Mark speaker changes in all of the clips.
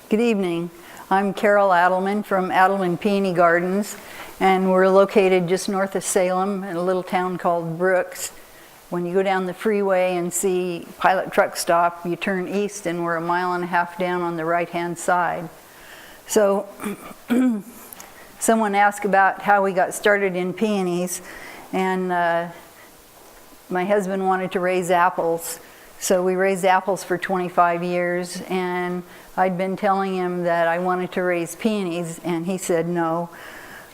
Speaker 1: Good evening. I'm Carol Adelman from Adelman Peony Gardens, and we're located just north of Salem in a little town called Brooks. When you go down the freeway and see Pilot Truck Stop, you turn east and we're a mile and a half down on the right-hand side. So someone asked about how we got started in peonies, and my husband wanted to raise apples. So we raised apples for 25 years, and I'd been telling him that I wanted to raise peonies, and he said no.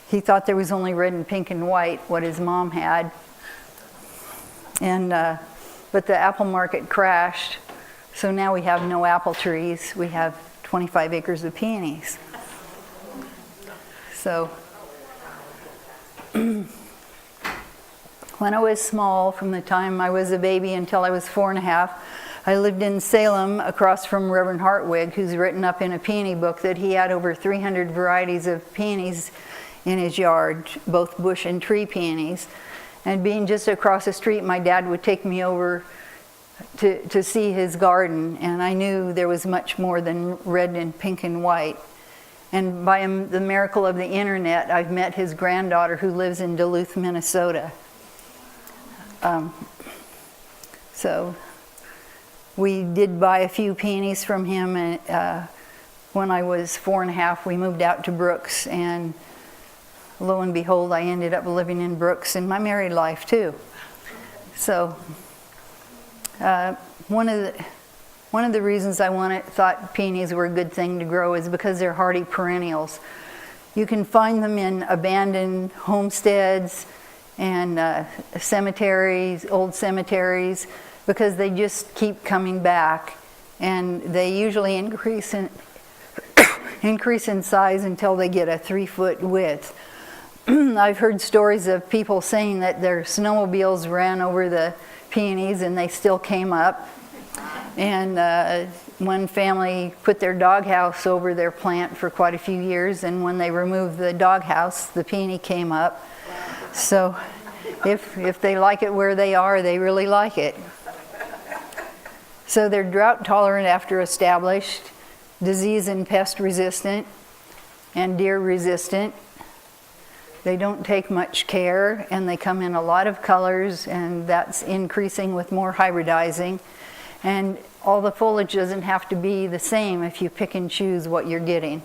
Speaker 1: He thought there was only red and pink and white, what his mom had. And but the apple market crashed, so now we have no apple trees. We have 25 acres of peonies. So when I was small, from the time I was a baby until I was 4.5, I lived in Salem across from Reverend Hartwig, who's written up in a peony book that he had over 300 varieties of peonies in his yard, both bush and tree peonies. And being just across the street, my dad would take me over to see his garden, and I knew there was much more than red and pink and white. And by the miracle of the internet, I've met his granddaughter who lives in Duluth, Minnesota. So we did buy a few peonies from him, and when I was 4.5, we moved out to Brooks, and lo and behold, I ended up living in Brooks in my married life too. So one of the reasons I thought peonies were a good thing to grow is because they're hardy perennials. You can find them in abandoned homesteads and cemeteries, old cemeteries, because they just keep coming back, and they usually increase in size until they get a 3-foot width. I've heard stories of people saying that their snowmobiles ran over the peonies and they still came up. And one family put their doghouse over their plant for quite a few years, and when they removed the doghouse, the peony came up. So if they like it where they are, they really like it. So they're drought tolerant after established, disease and pest resistant, and deer resistant. They don't take much care, and they come in a lot of colors, and that's increasing with more hybridizing. And all the foliage doesn't have to be the same if you pick and choose what you're getting.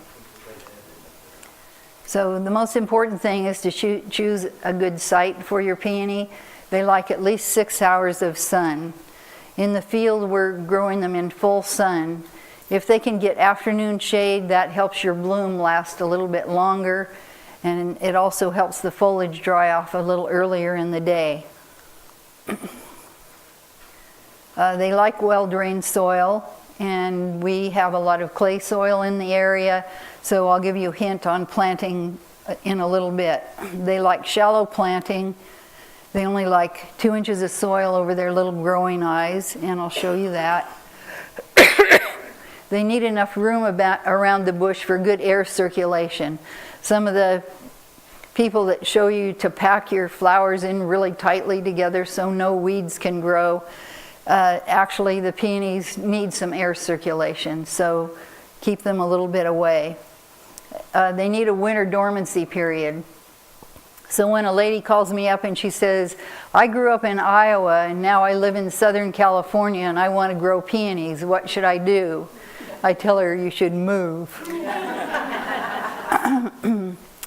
Speaker 1: So the most important thing is to choose a good site for your peony. They like at least 6 hours of sun. In the field, we're growing them in full sun. If they can get afternoon shade, that helps your bloom last a little bit longer, and it also helps the foliage dry off a little earlier in the day. They like well-drained soil, and we have a lot of clay soil in the area, so I'll give you a hint on planting in a little bit. They like shallow planting. They only like 2 inches of soil over their little growing eyes, and I'll show you that. They need enough room around the bush for good air circulation. Some of the people that show you to pack your flowers in really tightly together so no weeds can grow, actually the peonies need some air circulation, so keep them a little bit away. They need a winter dormancy period. So when a lady calls me up and she says, I grew up in Iowa and now I live in Southern California and I want to grow peonies, what should I do? I tell her you should move.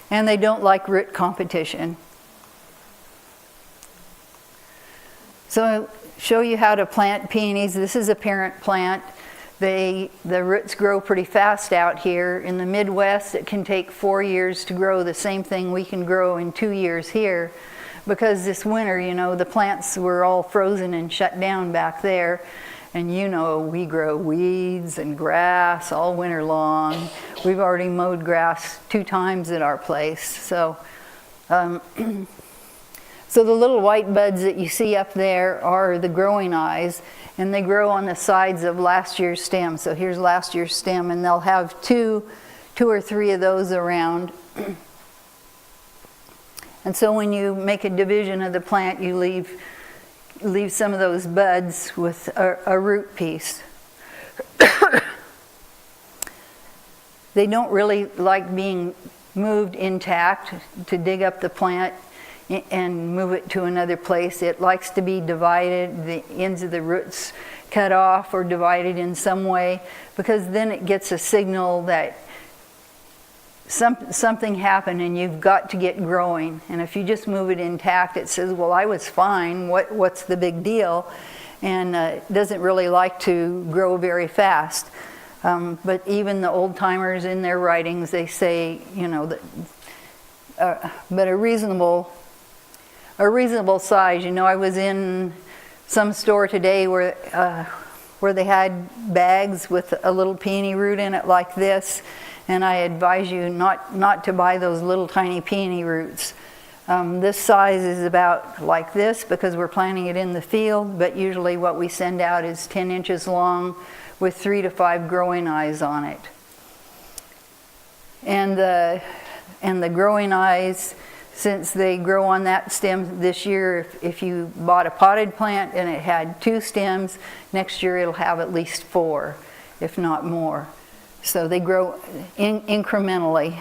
Speaker 1: And they don't like root competition. So I'll show you how to plant peonies. This is a parent plant. The roots grow pretty fast out here. In the Midwest, it can take 4 years to grow the same thing we can grow in 2 years here. Because this winter, you know, the plants were all frozen and shut down back there. And you know, we grow weeds and grass all winter long. We've already mowed grass 2 times at our place. So the little white buds that you see up there are the growing eyes, and they grow on the sides of last year's stem. So here's last year's stem, and they'll have two or three of those around. And so when you make a division of the plant, you leave some of those buds with a root piece. They don't really like being moved intact, to dig up the plant and move it to another place. It likes to be divided, the ends of the roots cut off or divided in some way, because then it gets a signal that something happened and you've got to get growing. And if you just move it intact, it says, well, I was fine, what's the big deal? And it doesn't really like to grow very fast. But even the old timers in their writings, they say, you know, that, but a reasonable size. You know, I was in some store today where they had bags with a little peony root in it like this, and I advise you not to buy those little tiny peony roots. This size is about like this because we're planting it in the field, but usually what we send out is 10 inches long with 3 to 5 growing eyes on it. And the growing eyes, since they grow on that stem this year, if you bought a potted plant and it had 2 stems, next year it'll have at least 4, if not more. So they grow incrementally.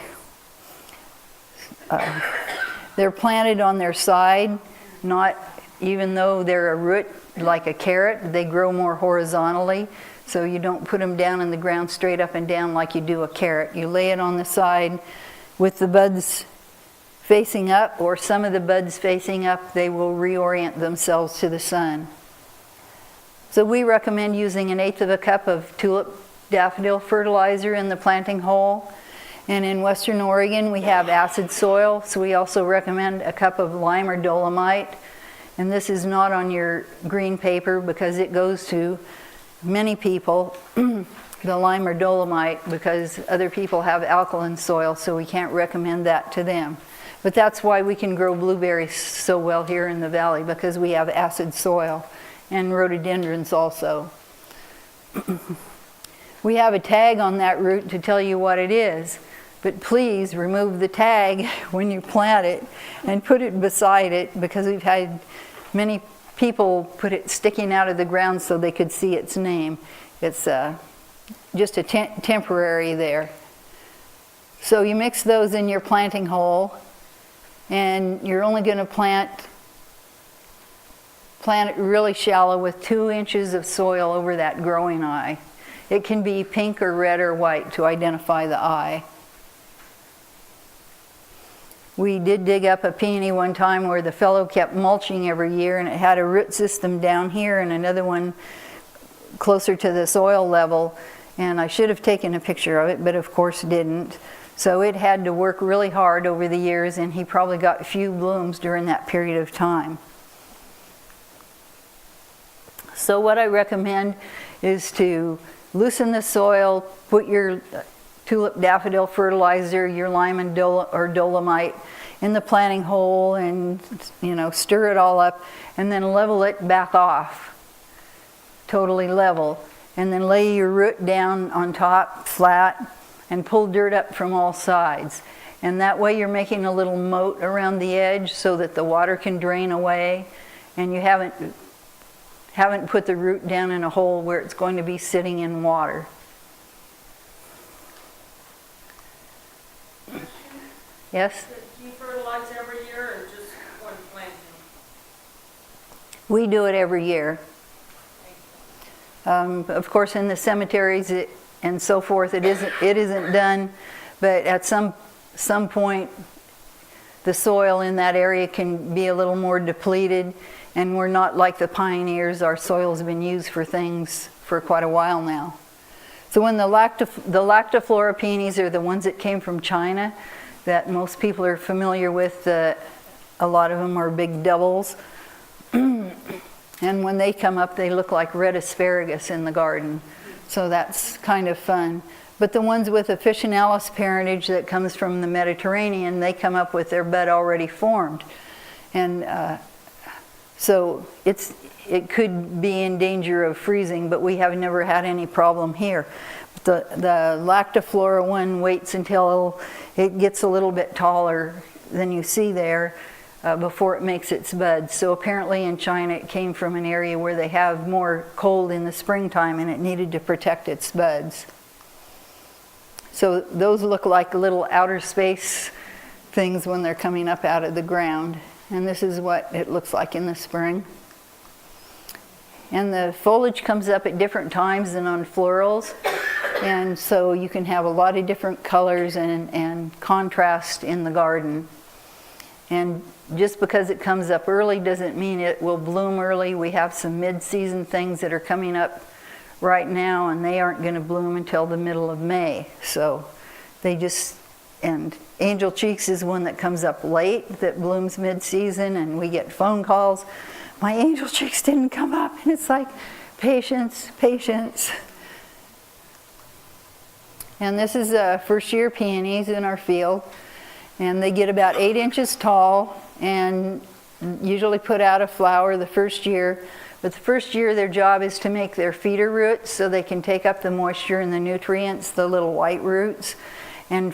Speaker 1: They're planted on their side, not, even though they're a root like a carrot, they grow more horizontally. So you don't put them down in the ground straight up and down like you do a carrot. You lay it on the side with the buds facing up, or some of the buds facing up. They will reorient themselves to the sun. So we recommend using 1/8 of a cup of tulip daffodil fertilizer in the planting hole. And in Western Oregon, we have acid soil, so we also recommend a cup of lime or dolomite. And this is not on your green paper because it goes to many people, the lime or dolomite, because other people have alkaline soil, so we can't recommend that to them. But that's why we can grow blueberries so well here in the valley, because we have acid soil, and rhododendrons also. We have a tag on that root to tell you what it is, but please remove the tag when you plant it and put it beside it, because we've had many people put it sticking out of the ground so they could see its name. It's just a temporary there. So you mix those in your planting hole, and you're only going to plant it really shallow with 2 inches of soil over that growing eye. It can be pink or red or white to identify the eye. We did dig up a peony one time where the fellow kept mulching every year, and it had a root system down here and another one closer to the soil level, and I should have taken a picture of it, but of course didn't. So it had to work really hard over the years, and he probably got few blooms during that period of time. So what I recommend is to loosen the soil, put your tulip daffodil fertilizer, your lime and or dolomite in the planting hole, and stir it all up, and then level it back off, totally level, and then lay your root down on top flat and pull dirt up from all sides. And that way you're making a little moat around the edge so that the water can drain away, and you haven't put the root down in a hole where it's going to be sitting in water. Yes?
Speaker 2: Do you fertilize every year or just when planting?
Speaker 1: We do it every year. Of course, in the cemeteries and so forth, it isn't done, but at some point, the soil in that area can be a little more depleted, and we're not like the pioneers. Our soil's been used for things for quite a while now. So when the lactiflora peonies are the ones that came from China, that most people are familiar with, a lot of them are big doubles. And when they come up, they look like red asparagus in the garden. So that's kind of fun. But the ones with officinalis parentage that comes from the Mediterranean, they come up with their bud already formed. And so it could be in danger of freezing, but we have never had any problem here. The lactiflora one waits until it gets a little bit taller than you see there before it makes its buds. So apparently in China it came from an area where they have more cold in the springtime, and it needed to protect its buds. So those look like little outer space things when they're coming up out of the ground. And this is what it looks like in the spring. And the foliage comes up at different times than on florals. And so you can have a lot of different colors and contrast in the garden. And just because it comes up early doesn't mean it will bloom early. We have some mid-season things that are coming up right now, and they aren't going to bloom until the middle of May. So they just, and Angel Cheeks is one that comes up late, that blooms mid-season, and we get phone calls. My Angel Cheeks didn't come up, and it's like, patience, patience. And this is first year peonies in our field, and they get about 8 inches tall and usually put out a flower the first year. But the first year their job is to make their feeder roots so they can take up the moisture and the nutrients, the little white roots. And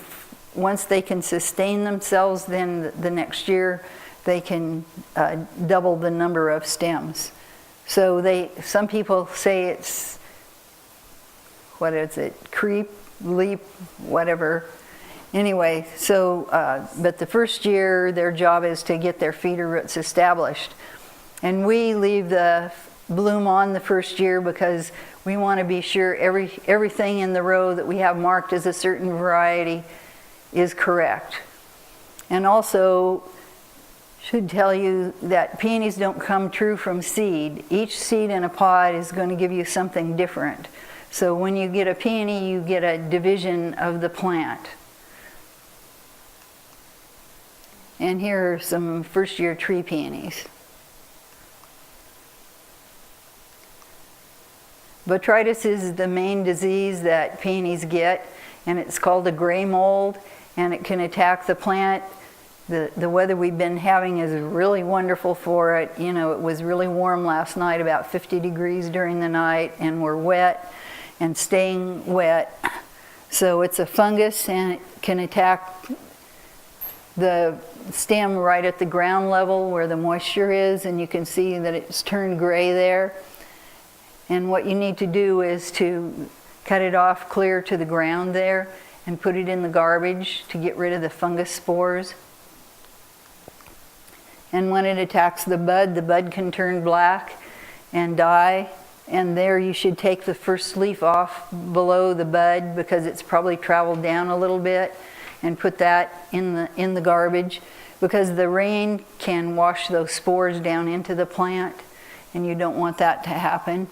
Speaker 1: once they can sustain themselves, then the next year they can double the number of stems. So some people say it's, what is it, creep, leap, whatever. Anyway, so, but the first year their job is to get their feeder roots established. And we leave the bloom on the first year because we want to be sure everything in the row that we have marked as a certain variety is correct. And also, should tell you that peonies don't come true from seed. Each seed in a pod is going to give you something different. So when you get a peony, you get a division of the plant. And here are some first year tree peonies. Botrytis is the main disease that peonies get, and it's called a gray mold, and it can attack the plant. The weather we've been having is really wonderful for it. You know, it was really warm last night, about 50 degrees during the night, and we're wet and staying wet. So it's a fungus, and it can attack the stem right at the ground level where the moisture is, and you can see that it's turned gray there. And what you need to do is to cut it off clear to the ground there and put it in the garbage to get rid of the fungus spores. And when it attacks the bud can turn black and die. And there you should take the first leaf off below the bud because it's probably traveled down a little bit, and put that in the garbage because the rain can wash those spores down into the plant, and you don't want that to happen.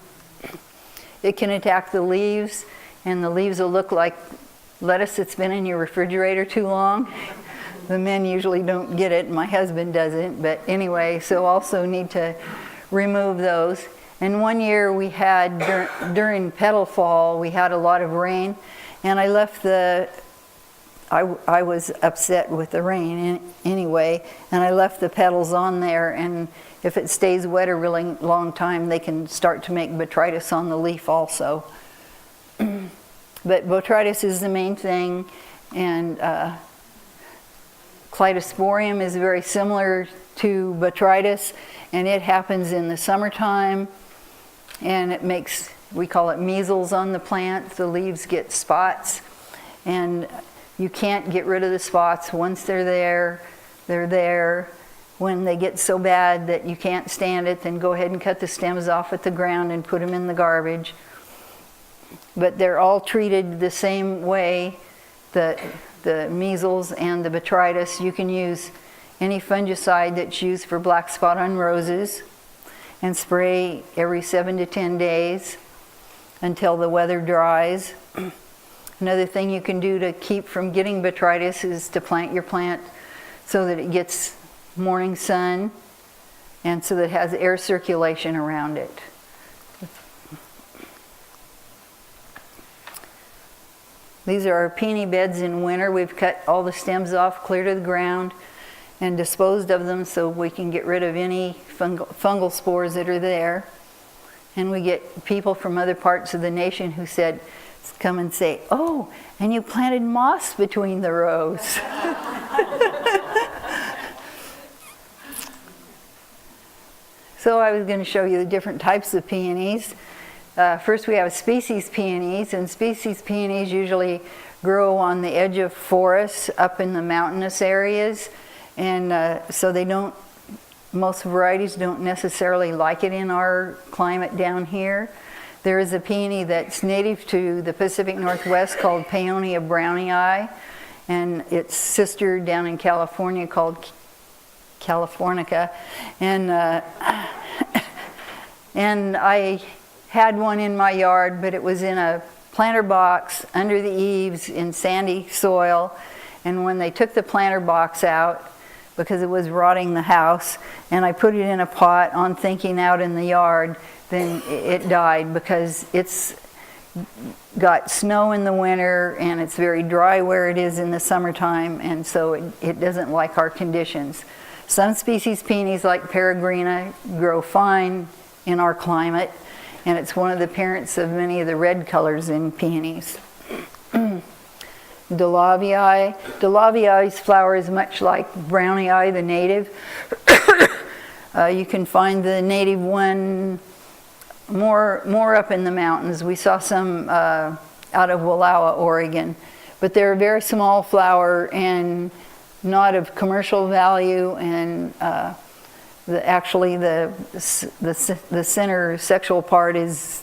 Speaker 1: It can attack the leaves, and the leaves will look like lettuce that's been in your refrigerator too long. The men usually don't get it, my husband doesn't, but anyway, so also need to remove those. And one year we had, during petal fall, we had a lot of rain, and I left I was upset with the rain anyway, and I left the petals on there, and if it stays wet a really long time, they can start to make botrytis on the leaf also. But botrytis is the main thing, and Cleidosporium is very similar to botrytis, and it happens in the summertime, and it makes, we call it measles on the plant. The leaves get spots, and you can't get rid of the spots. Once they're there, they're there. When they get so bad that you can't stand it, then go ahead and cut the stems off at the ground and put them in the garbage. But they're all treated the same way, the measles and the botrytis. You can use any fungicide that's used for black spot on roses and spray every 7 to 10 days until the weather dries. Another thing you can do to keep from getting botrytis is to plant your plant so that it gets morning sun and so that it has air circulation around it. These are our peony beds in winter. We've cut all the stems off clear to the ground and disposed of them so we can get rid of any fungal spores that are there. And we get people from other parts of the nation who come and say, "Oh, and you planted moss between the rows." So I was going to show you the different types of peonies. First we have species peonies, and species peonies usually grow on the edge of forests up in the mountainous areas, and so they don't, most varieties don't necessarily like it in our climate down here. There is a peony that's native to the Pacific Northwest called Peony of Brownie Eye, and its sister down in California called Californica, and and I had one in my yard, but it was in a planter box under the eaves in sandy soil, and when they took the planter box out, because it was rotting the house, and I put it in a pot on thinking out in the yard, then it died because it's got snow in the winter and it's very dry where it is in the summertime, and so it doesn't like our conditions. Some species peonies like Peregrina grow fine in our climate, and it's one of the parents of many of the red colors in peonies. Delaviae's flower is much like Brownie Eye, the native. You can find the native one more up in the mountains. We saw some out of Walla Walla, Oregon, but they're a very small flower and not of commercial value, and actually the center sexual part is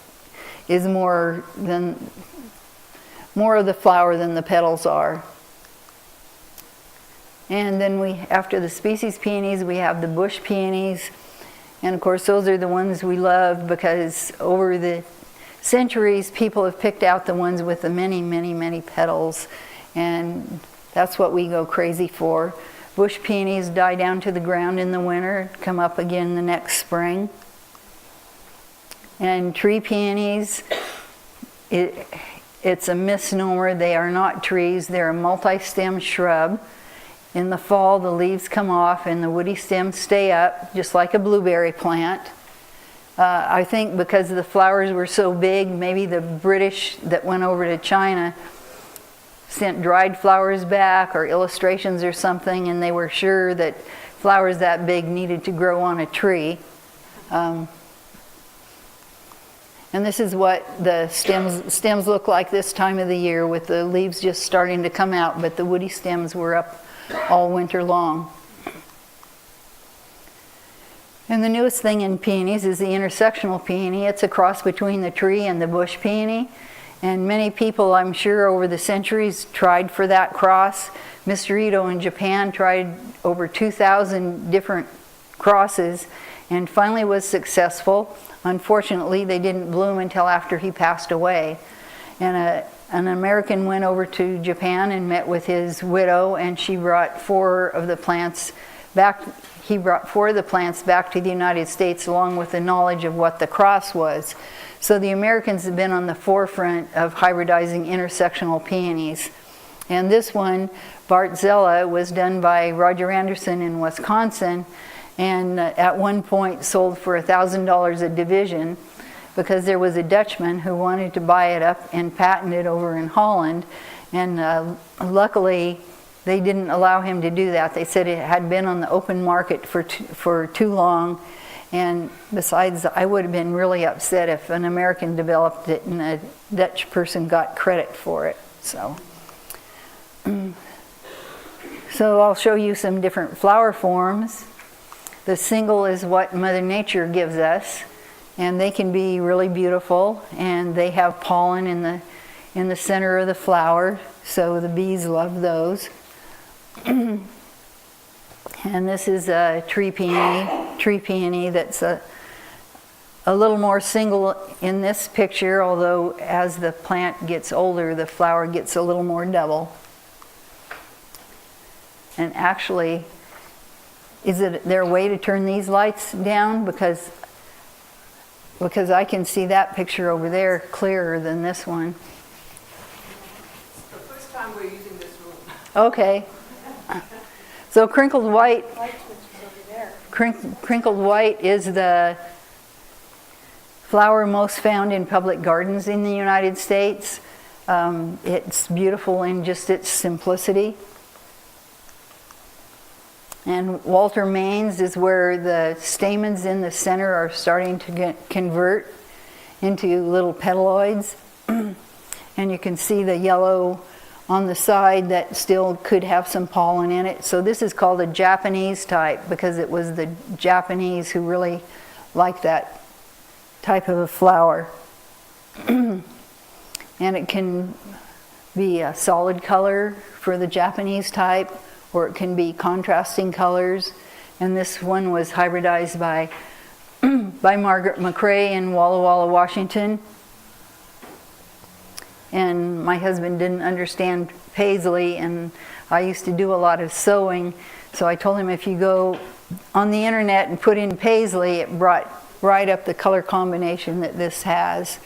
Speaker 1: more of the flower than the petals are. And then after the species peonies, we have the bush peonies. And of course, those are the ones we love because over the centuries, people have picked out the ones with the many, many, many petals. And that's what we go crazy for. Bush peonies die down to the ground in the winter, come up again the next spring. And tree peonies, it's a misnomer. They are not trees. They're a multi-stem shrub. In the fall, the leaves come off and the woody stems stay up, just like a blueberry plant. I think because the flowers were so big, maybe the British that went over to China sent dried flowers back or illustrations or something, and they were sure that flowers that big needed to grow on a tree. And this is what the stems look like this time of the year, with the leaves just starting to come out, but the woody stems were up all winter long. And the newest thing in peonies is the intersectional peony. It's a cross between the tree and the bush peony. And many people, I'm sure, over the centuries tried for that cross. Mr. Ito in Japan tried over 2,000 different crosses and finally was successful. Unfortunately, they didn't bloom until after he passed away. And an American went over to Japan and met with his widow, and she brought four of the plants back. He brought four of the plants back to the United States along with the knowledge of what the cross was. So the Americans have been on the forefront of hybridizing intersectional peonies. And this one, Bartzella, was done by Roger Anderson in Wisconsin, and at one point sold for $1,000 a division, because there was a Dutchman who wanted to buy it up and patent it over in Holland, and luckily they didn't allow him to do that. They said it had been on the open market for too long, and besides, I would have been really upset if an American developed it and a Dutch person got credit for it. So I'll show you some different flower forms. The single is what Mother Nature gives us, and they can be really beautiful, and they have pollen in the center of the flower, so the bees love those. And this is a tree peony that's a little more single in this picture, although as the plant gets older, the flower gets a little more double. And actually, is there a way to turn these lights down? Because I can see that picture over there clearer than this one.
Speaker 2: It's the first time we're using this room.
Speaker 1: Okay. So crinkled white is the flower most found in public gardens in the United States. It's beautiful in just its simplicity. And Walter Main's is where the stamens in the center are starting to convert. into little petaloids. And you can see the yellow on the side that still could have some pollen in it. So this is called a Japanese type because it was the Japanese who really liked that type of a flower. And it can be a solid color for the Japanese type, or it can be contrasting colors. And this one was hybridized by Margaret McRae in Walla Walla, Washington. And my husband didn't understand Paisley, and I used to do a lot of sewing. So I told him, if you go on the internet and put in Paisley, it brought right up the color combination that this has.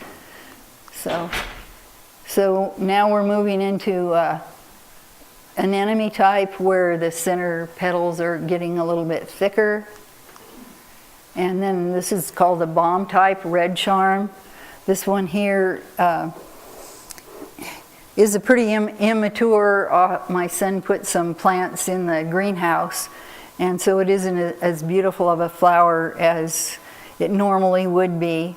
Speaker 1: So now we're moving into an enemy type where the center petals are getting a little bit thicker. And then this is called a bomb type, red charm. This one here is a pretty immature. My son put some plants in the greenhouse, and so it isn't as beautiful of a flower as it normally would be.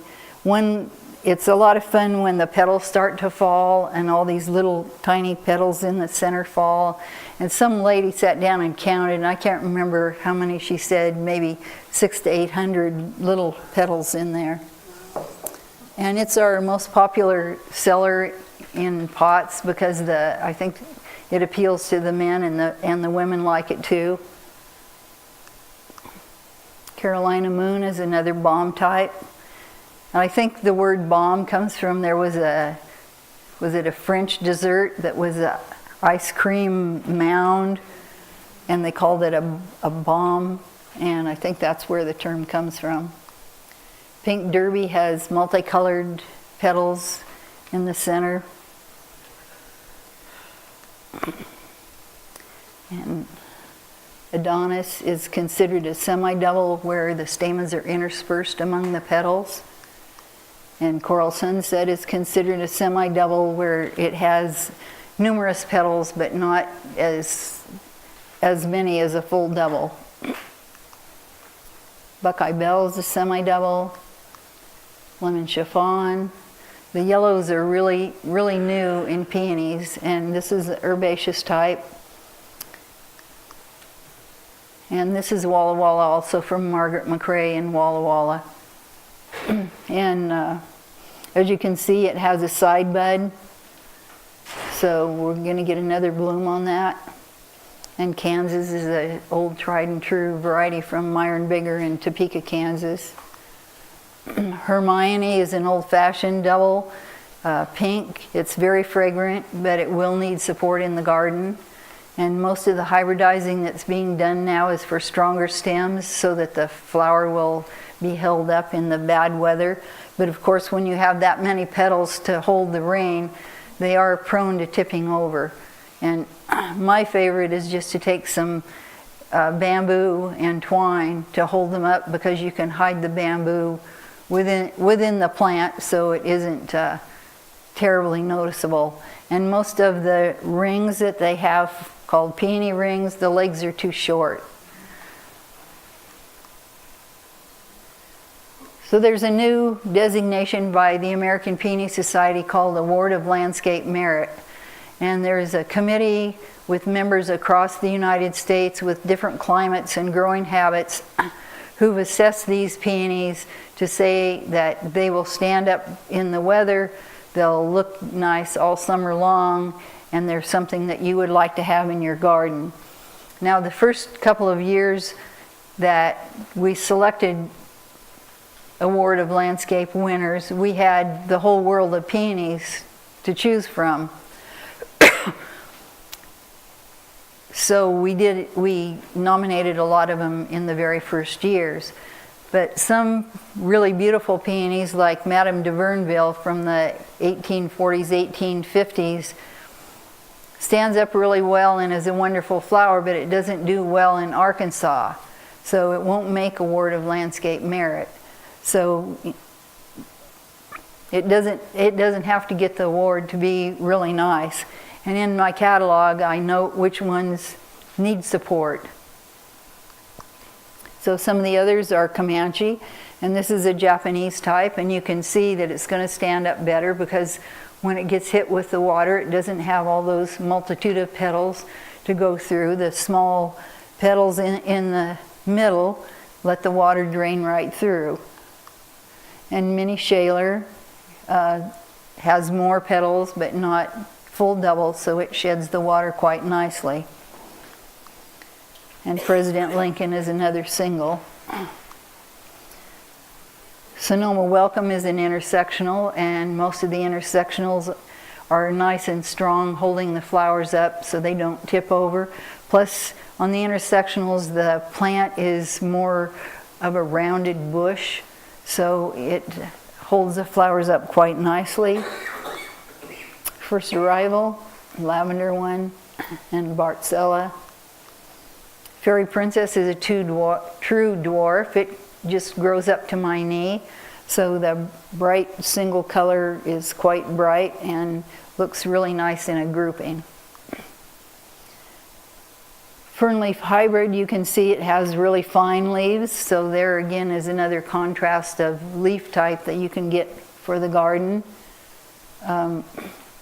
Speaker 1: It's a lot of fun when the petals start to fall and all these little tiny petals in the center fall. And some lady sat down and counted, and I can't remember how many she said, maybe 600 to 800 little petals in there. And it's our most popular seller in pots because I think it appeals to the men, and the women like it too. Carolina Moon is another bomb type. And I think the word bomb comes from, was it a French dessert that was a ice cream mound, and they called it a bomb, and I think that's where the term comes from. Pink Derby has multicolored petals in the center. And Adonis is considered a semi-double where the stamens are interspersed among the petals. And Coral Sunset is considered a semi-double where it has numerous petals but not as many as a full double. Buckeye Belle is a semi-double. Lemon Chiffon. The yellows are really, really new in peonies, and this is the herbaceous type. And this is Walla Walla, also from Margaret McRae in Walla Walla. And as you can see, it has a side bud, so we're going to get another bloom on that. And Kansas is an old tried and true variety from Myron Bigger in Topeka, Kansas. Hermione is an old-fashioned double pink. It's very fragrant, but it will need support in the garden. And most of the hybridizing that's being done now is for stronger stems so that the flower will be held up in the bad weather. But of course, when you have that many petals to hold the rain, they are prone to tipping over. And my favorite is just to take some bamboo and twine to hold them up, because you can hide the bamboo within the plant so it isn't terribly noticeable. And most of the rings that they have, called peony rings, the legs are too short. So there's a new designation by the American Peony Society called Award of Landscape Merit. And there's a committee with members across the United States with different climates and growing habits who've assessed these peonies to say that they will stand up in the weather, they'll look nice all summer long, and they're something that you would like to have in your garden. Now, the first couple of years that we selected Award of Landscape winners, we had the whole world of peonies to choose from. So we nominated a lot of them in the very first years. But some really beautiful peonies, like Madame de Verneville from the 1840s, 1850s, stands up really well and is a wonderful flower, but it doesn't do well in Arkansas. So it won't make Award of Landscape Merit. So it doesn't have to get the award to be really nice. And in my catalog, I note which ones need support. So some of the others are Comanche, And this is a Japanese type, and you can see that it's going to stand up better because when it gets hit with the water, it doesn't have all those multitude of petals to go through. The small petals in the middle let the water drain right through. And Minnie Shaylor has more petals, but not full double, so it sheds the water quite nicely. And President Lincoln is another single. Sonoma Welcome is an intersectional, and most of the intersectionals are nice and strong, holding the flowers up so they don't tip over. Plus, on the intersectionals, the plant is more of a rounded bush, so it holds the flowers up quite nicely. First arrival, lavender one, and Bartzella. Fairy Princess is a true dwarf. It just grows up to my knee, so the bright single color is quite bright and looks really nice in a grouping. Fernleaf Hybrid, you can see it has really fine leaves, so there again is another contrast of leaf type that you can get for the garden.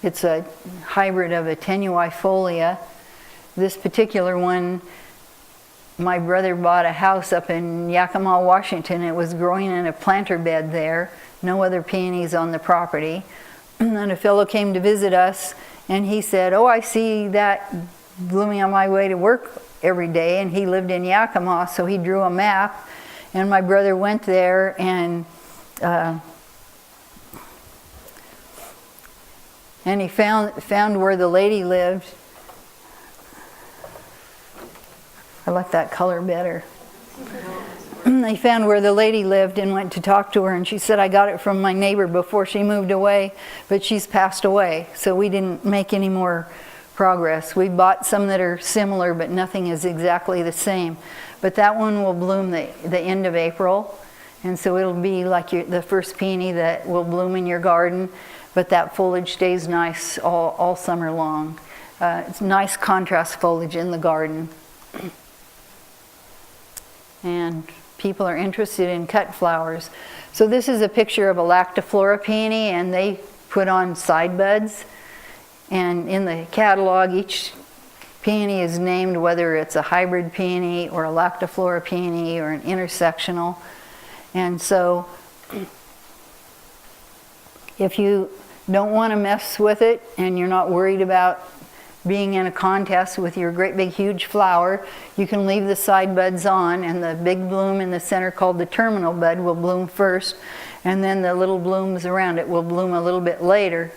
Speaker 1: It's a hybrid of Attenuifolia. This particular one, my brother bought a house up in Yakima, Washington. It was growing in a planter bed there, no other peonies on the property. And a fellow came to visit us, and he said, "Oh, I see that blooming on my way to work every day." And he lived in Yakima, so he drew a map, and my brother went there and he found where the lady lived. I like that color better. They found where the lady lived and went to talk to her, and she said, "I got it from my neighbor before she moved away, but she's passed away." So we didn't make any more progress. We bought some that are similar, but nothing is exactly the same. But that one will bloom the end of April, and so it'll be like the first peony that will bloom in your garden, but that foliage stays nice all summer long. It's nice contrast foliage in the garden. And people are interested in cut flowers. So this is a picture of a lactiflora peony, and they put on side buds. And in the catalog, each peony is named, whether it's a hybrid peony or a lactiflora peony or an intersectional. And so if you don't want to mess with it and you're not worried about being in a contest with your great big huge flower, you can leave the side buds on, and the big bloom in the center called the terminal bud will bloom first, and then the little blooms around it will bloom a little bit later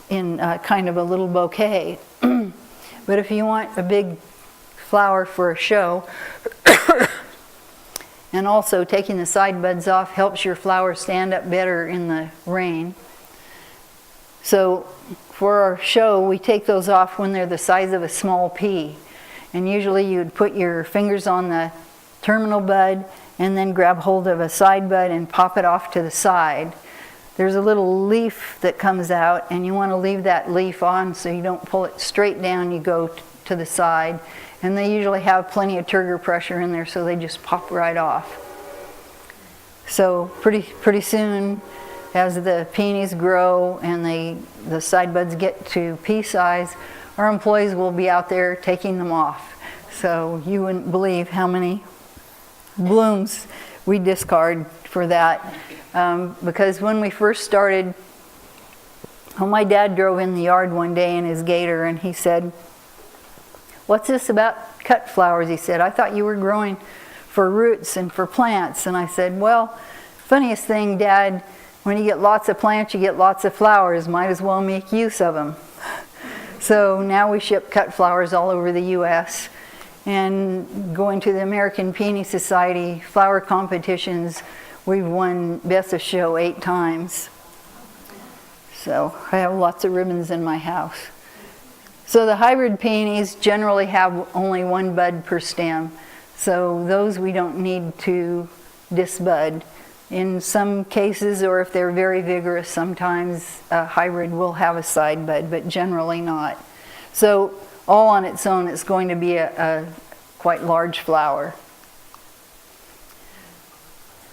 Speaker 1: in kind of a little bouquet. But if you want a big flower for a show, and also taking the side buds off helps your flower stand up better in the rain. So for our show, we take those off when they're the size of a small pea. And usually you'd put your fingers on the terminal bud and then grab hold of a side bud and pop it off to the side. There's a little leaf that comes out, and you want to leave that leaf on so you don't pull it straight down, you go to the side. And they usually have plenty of turgor pressure in there, so they just pop right off. So pretty soon, as the peonies grow and the side buds get to pea size, our employees will be out there taking them off. So you wouldn't believe how many blooms we discard for that. Because when we first started, my dad drove in the yard one day in his Gator, and he said, "What's this about cut flowers?" He said, "I thought you were growing for roots and for plants." And I said, "Well, funniest thing, Dad, when you get lots of plants, you get lots of flowers. Might as well make use of them." So now we ship cut flowers all over the U.S. And going to the American Peony Society flower competitions, we've won Best of Show 8 times. So I have lots of ribbons in my house. So the hybrid peonies generally have only one bud per stem. So those we don't need to disbud. In some cases, or if they're very vigorous, sometimes a hybrid will have a side bud, but generally not. So all on its own, it's going to be a quite large flower.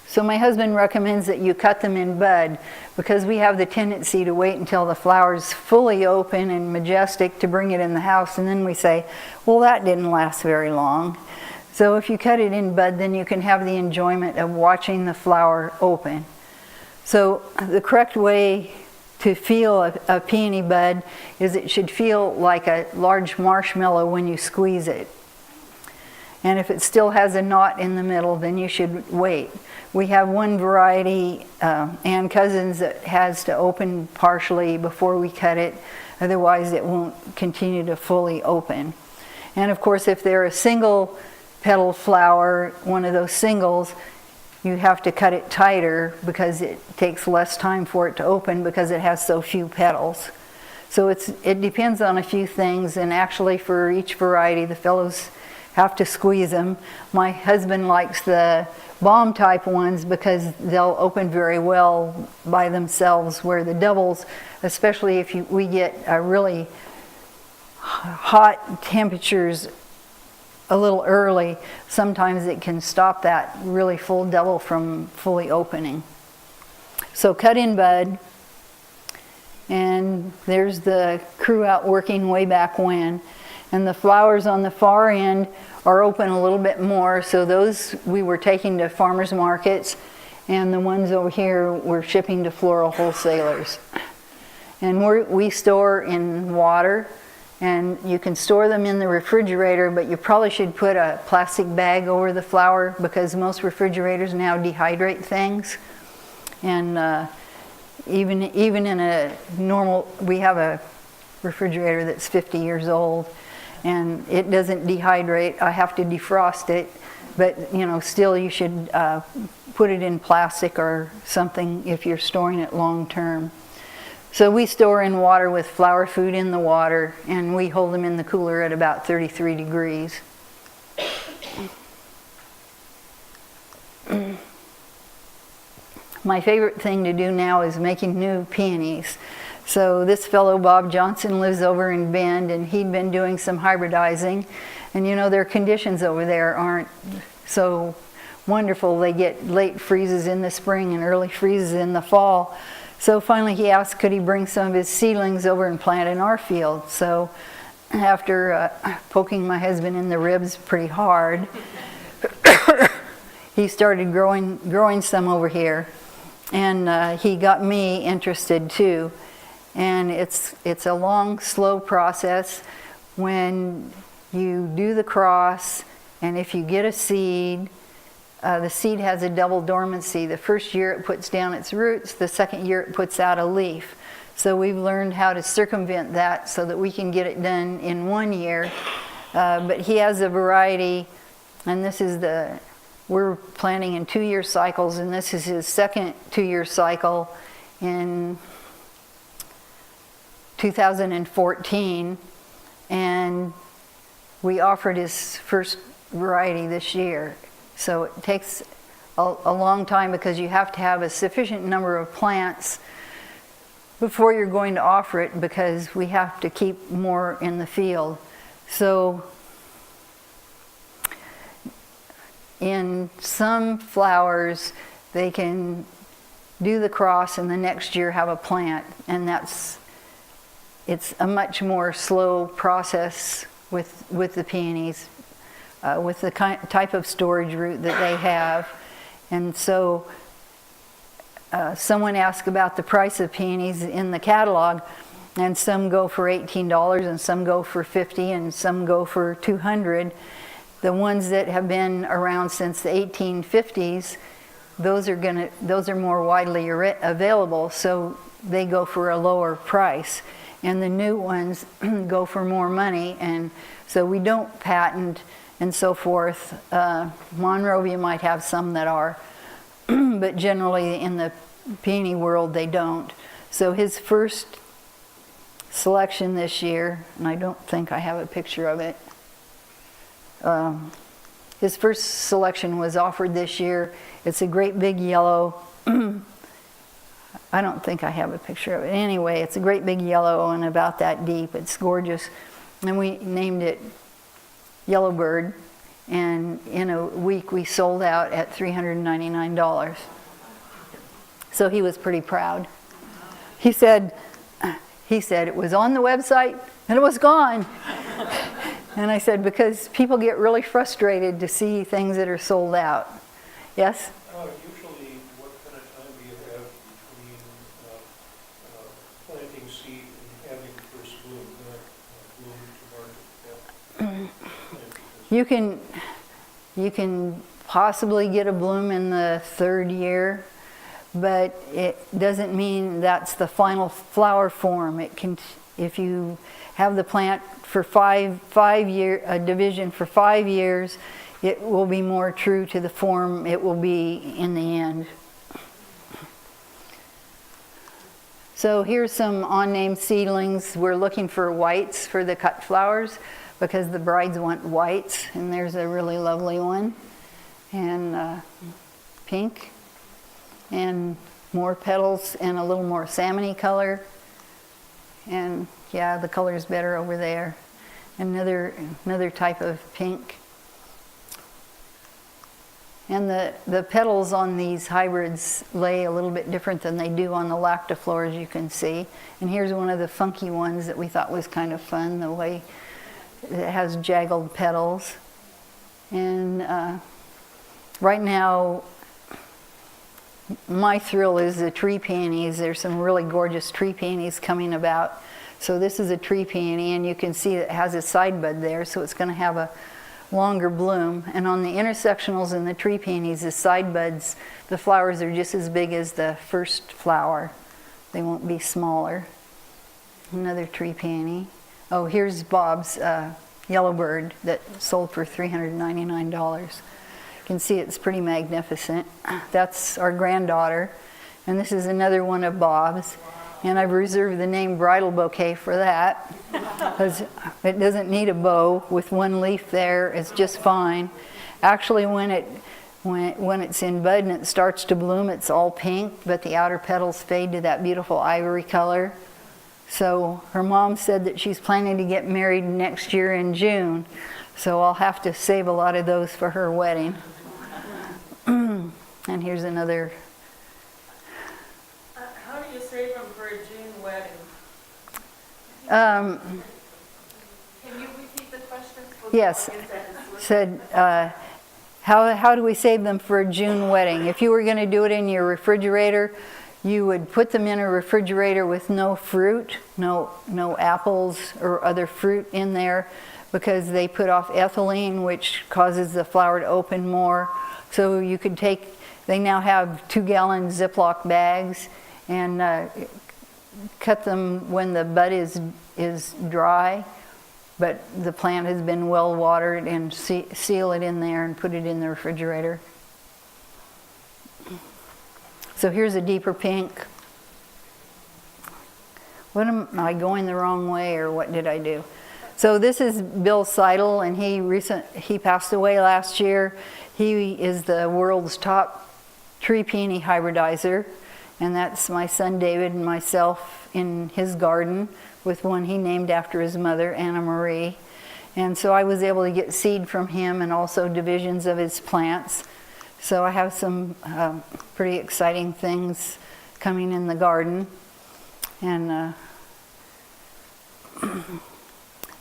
Speaker 1: So my husband recommends that you cut them in bud because we have the tendency to wait until the flower's fully open and majestic to bring it in the house, and then we say, well, that didn't last very long. So if you cut it in bud, then you can have the enjoyment of watching the flower open. So the correct way to feel a peony bud is it should feel like a large marshmallow when you squeeze it. And if it still has a knot in the middle, then you should wait. We have one variety, Ann Cousins, that has to open partially before we cut it. Otherwise, it won't continue to fully open. And of course, if they're a single petal flower, one of those singles, you have to cut it tighter because it takes less time for it to open because it has so few petals. So it depends on a few things, and actually for each variety, the fellows have to squeeze them. My husband likes the bomb type ones because they'll open very well by themselves, where the doubles, especially if we get really hot temperatures a little early, sometimes it can stop that really full double from fully opening. So cut in bud, and there's the crew out working way back when. And the flowers on the far end are open a little bit more, so those we were taking to farmers markets, and the ones over here we're shipping to floral wholesalers. And we store in water, and you can store them in the refrigerator, but you probably should put a plastic bag over the flower because most refrigerators now dehydrate things. And even in a normal, we have a refrigerator that's 50 years old, and it doesn't dehydrate. I have to defrost it, but still you should put it in plastic or something if you're storing it long term. So we store in water with flower food in the water, and we hold them in the cooler at about 33 degrees. My favorite thing to do now is making new peonies. So this fellow, Bob Johnson, lives over in Bend, and he'd been doing some hybridizing. And their conditions over there aren't so wonderful. They get late freezes in the spring and early freezes in the fall. So finally he asked could he bring some of his seedlings over and plant in our field. So after poking my husband in the ribs pretty hard, he started growing some over here. And he got me interested too. And it's a long, slow process. When you do the cross, and if you get a seed, the seed has a double dormancy. The first year it puts down its roots, the second year it puts out a leaf. So we've learned how to circumvent that so that we can get it done in 1 year. But he has a variety, and we're planting in 2-year cycles, and this is his second 2-year cycle in 2014, and we offered his first variety this year. So it takes a long time because you have to have a sufficient number of plants before you're going to offer it, because we have to keep more in the field. So in some flowers, they can do the cross and the next year have a plant, and it's a much more slow process with the peonies, with the type of storage route that they have. And so someone asked about the price of peonies in the catalog, and some go for $18 and some go for $50 and some go for $200. The ones that have been around since the 1850s, those are more widely available, so they go for a lower price. And the new ones go for more money, and so we don't patent and so forth. Monrovia might have some that are, but generally in the peony world they don't. So his first selection this year, and I don't think I have a picture of it, his first selection was offered this year. It's a great big yellow. I don't think I have a picture of it. Anyway, it's a great big yellow and about that deep. It's gorgeous. And we named it Yellowbird. And in a week, we sold out at $399. So he was pretty proud. He said it was on the website and it was gone. And I said, because people get really frustrated to see things that are sold out. Yes?
Speaker 3: Usually, what kind of time do you have between planting seed and having the first bloom, bloom to market?
Speaker 1: You can possibly get a bloom in the 3rd year, but it doesn't mean that's the final flower form. It can, if you have the plant for a division for 5 years, it will be more true to the form it will be in the end. So here's some unnamed seedlings. We're looking for whites for the cut flowers because the brides want whites, and there's a really lovely one, and pink, and more petals and a little more salmony color, and yeah, the color's better over there. Another type of pink. And the petals on these hybrids lay a little bit different than they do on the lactiflora, as you can see. And here's one of the funky ones that we thought was kind of fun, the way it has jagged petals. And right now, my thrill is the tree peonies. There's some really gorgeous tree peonies coming about. So this is a tree peony, and you can see it has a side bud there, so it's going to have a longer bloom. And on the intersectionals and the tree peonies, the side buds, the flowers are just as big as the first flower. They won't be smaller. Another tree peony. Oh, here's Bob's yellowbird that sold for $399. You can see it's pretty magnificent. That's our granddaughter. And this is another one of Bob's. And I've reserved the name Bridal Bouquet for that, because it doesn't need a bow with one leaf there. It's just fine. Actually, when it's in bud and it starts to bloom, it's all pink, but the outer petals fade to that beautiful ivory color. So her mom said that she's planning to get married next year in June, so I'll have to save a lot of those for her wedding. And here's another.
Speaker 2: How do you save them for a June wedding?
Speaker 1: Can
Speaker 2: you repeat the question?
Speaker 1: Yes. Said, how do we save them for a June wedding? If you were going to do it in your refrigerator, you would put them in a refrigerator with no fruit, no apples or other fruit in there, because they put off ethylene, which causes the flower to open more. So you could they now have 2-gallon Ziploc bags, and cut them when the bud is dry, but the plant has been well watered, and seal it in there and put it in the refrigerator. So here's a deeper pink. What am I going the wrong way, or what did I do? So this is Bill Seidel, and he passed away last year. He is the world's top tree peony hybridizer, and that's my son David and myself in his garden with one he named after his mother, Anna Marie. And so I was able to get seed from him and also divisions of his plants. So I have some pretty exciting things coming in the garden. And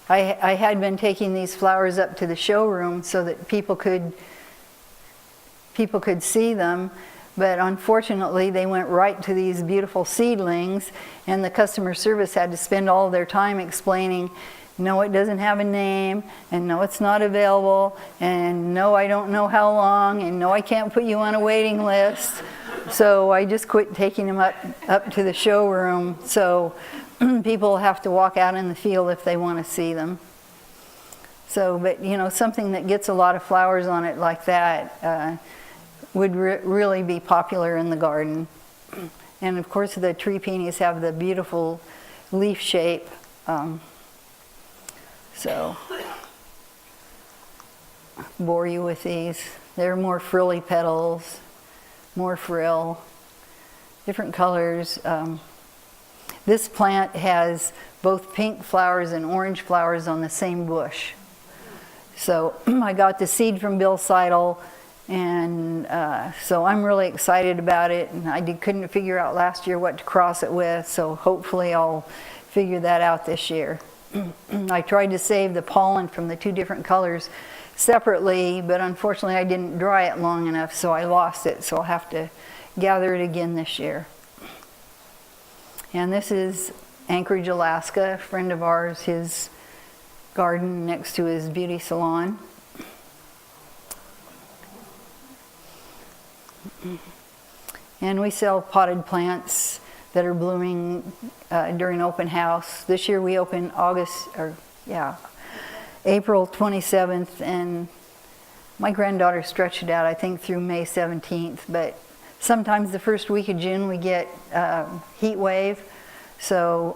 Speaker 1: I had been taking these flowers up to the showroom so that people could see them, but unfortunately they went right to these beautiful seedlings, and the customer service had to spend all their time explaining, no, it doesn't have a name, and no, it's not available, and no, I don't know how long, and no, I can't put you on a waiting list. So I just quit taking them up to the showroom, so people have to walk out in the field if they want to see them. So, but something that gets a lot of flowers on it like that would really be popular in the garden. And of course the tree peonies have the beautiful leaf shape. So, bore you with these. They're more frilly petals, more frill, different colors. This plant has both pink flowers and orange flowers on the same bush. So I got the seed from Bill Seidel, and so I'm really excited about it. And I couldn't figure out last year what to cross it with, so hopefully I'll figure that out this year. I tried to save the pollen from the two different colors separately, but unfortunately I didn't dry it long enough, so I lost it. So I'll have to gather it again this year. And this is Anchorage, Alaska, a friend of ours, his garden next to his beauty salon. And we sell potted plants that are blooming during open house. This year we open April 27th, and my granddaughter stretched it out, I think, through May 17th. But sometimes the first week of June we get heat wave, so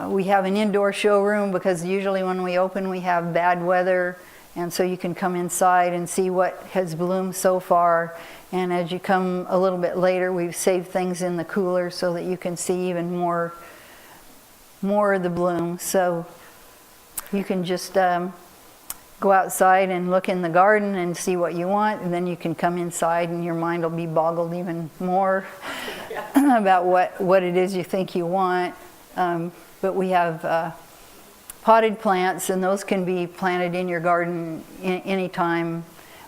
Speaker 1: we have an indoor showroom because usually when we open we have bad weather, and so you can come inside and see what has bloomed so far. And as you come a little bit later, we've saved things in the cooler so that you can see even more of the bloom. So you can just go outside and look in the garden and see what you want, and then you can come inside and your mind will be boggled even more about what it is you think you want. But we have potted plants, and those can be planted in your garden anytime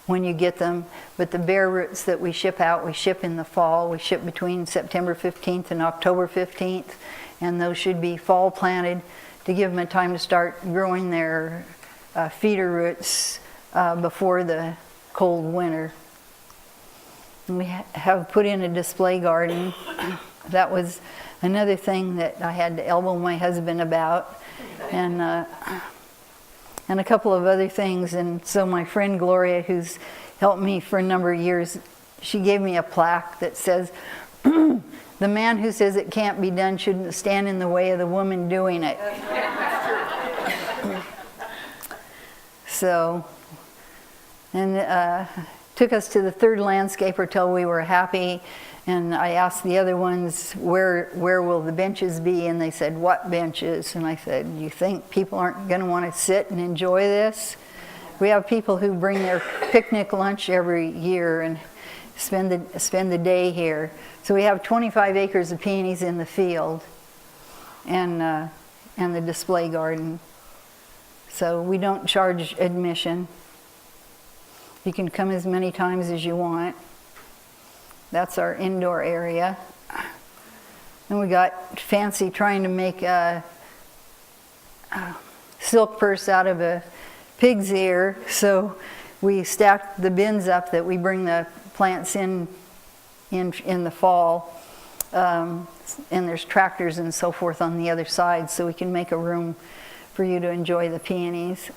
Speaker 1: when you get them. But the bare roots that we ship out, we ship in the fall. We ship between September 15th and October 15th, and those should be fall planted to give them a time to start growing their feeder roots before the cold winter. And we have put in a display garden. That was another thing that I had to elbow my husband about, and a couple of other things. And so my friend Gloria, who's helped me for a number of years, she gave me a plaque that says, "The man who says it can't be done shouldn't stand in the way of the woman doing it." So, and took us to the third landscaper till we were happy. And I asked the other ones, where will the benches be? And they said, "What benches?" And I said, "You think people aren't going to want to sit and enjoy this?" We have people who bring their picnic lunch every year and spend the day here. So we have 25 acres of peonies in the field, and the display garden. So we don't charge admission. You can come as many times as you want. That's our indoor area. And we got fancy trying to make a silk purse out of a pig's ear. So we stacked the bins up that we bring the plants in the fall. And there's tractors and so forth on the other side, so we can make a room for you to enjoy the peonies.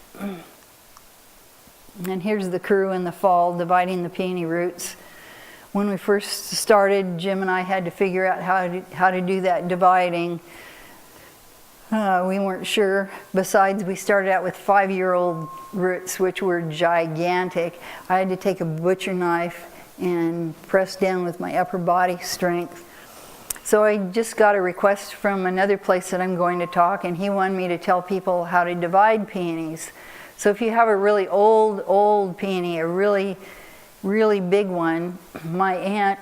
Speaker 1: And here's the crew in the fall dividing the peony roots. When we first started, Jim and I had to figure out how to do that dividing. We weren't sure. Besides, we started out with 5-year-old roots, which were gigantic. I had to take a butcher knife and press down with my upper body strength. So I just got a request from another place that I'm going to talk, and he wanted me to tell people how to divide peonies. So if you have a really old peony, a really big one, my aunt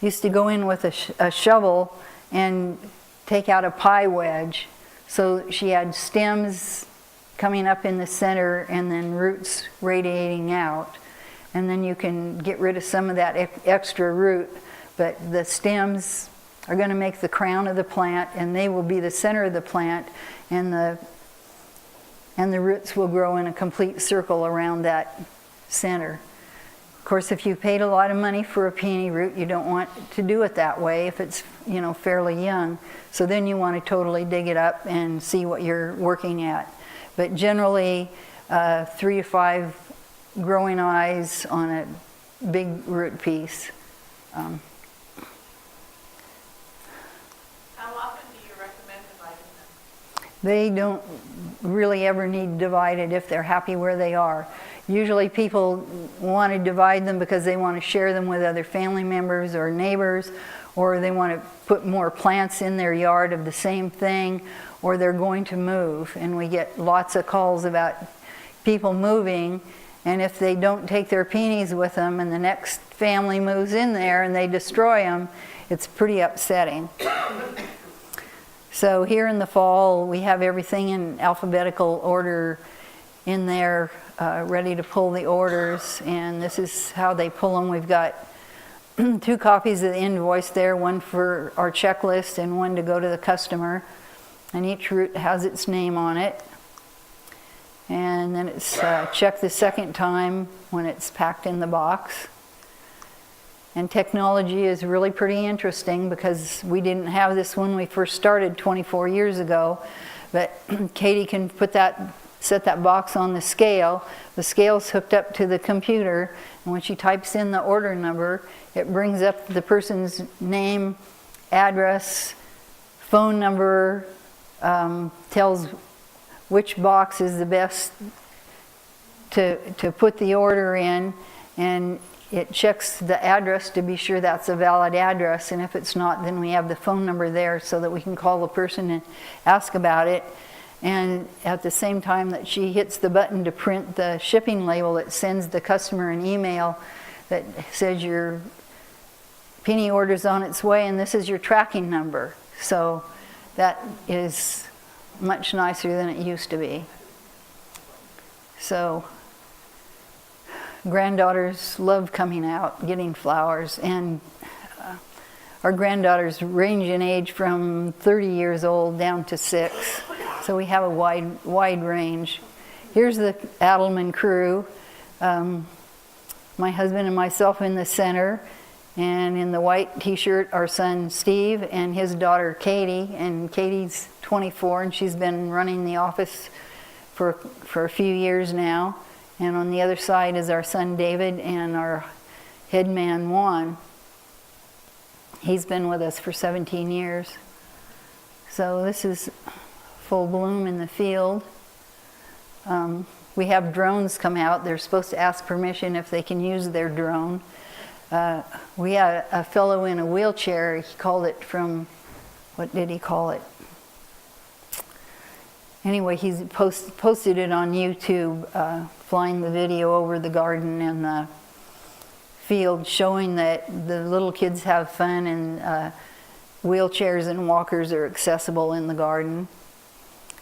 Speaker 1: used to go in with a shovel and take out a pie wedge. So she had stems coming up in the center and then roots radiating out. And then you can get rid of some of that extra root, but the stems are going to make the crown of the plant, and they will be the center of the plant, and the roots will grow in a complete circle around that center. Of course, if you paid a lot of money for a peony root, you don't want to do it that way if it's, fairly young. So then you want to totally dig it up and see what you're working at. But generally, 3 to 5 growing eyes on a big root piece.
Speaker 2: How often do you recommend dividing them?
Speaker 1: They don't really ever need divided if they're happy where they are. Usually people want to divide them because they want to share them with other family members or neighbors, or they want to put more plants in their yard of the same thing, or they're going to move. And we get lots of calls about, people moving, and if they don't take their peonies with them and the next family moves in there and they destroy them, it's pretty upsetting. So here in the fall, we have everything in alphabetical order in there, ready to pull the orders, and this is how they pull them. We've got 2 copies of the invoice there, one for our checklist and one to go to the customer, and each root has its name on it. And then it's checked the second time when it's packed in the box. And technology is really pretty interesting because we didn't have this when we first started 24 years ago, but Katie can set that box on the scale. The scale's hooked up to the computer, and when she types in the order number, it brings up the person's name, address, phone number, tells which box is the best to put the order in, and it checks the address to be sure that's a valid address, and if it's not, then we have the phone number there so that we can call the person and ask about it. And at the same time that she hits the button to print the shipping label, it sends the customer an email that says your peony order's on its way and this is your tracking number. So that is much nicer than it used to be. So granddaughters love coming out, getting flowers, and our granddaughters range in age from 30 years old down to 6. So we have a wide range. Here's the Adelman crew. My husband and myself in the center, and in the white t-shirt, our son Steve and his daughter Katie. And Katie's 24 and she's been running the office for a few years now. And on the other side is our son David and our head man Juan. He's been with us for 17 years. So this is full bloom in the field. We have drones come out. They're supposed to ask permission if they can use their drone. We had a fellow in a wheelchair. He called it from, what did he call it? Anyway, he's posted it on YouTube, flying the video over the garden and the field, showing that the little kids have fun and wheelchairs and walkers are accessible in the garden.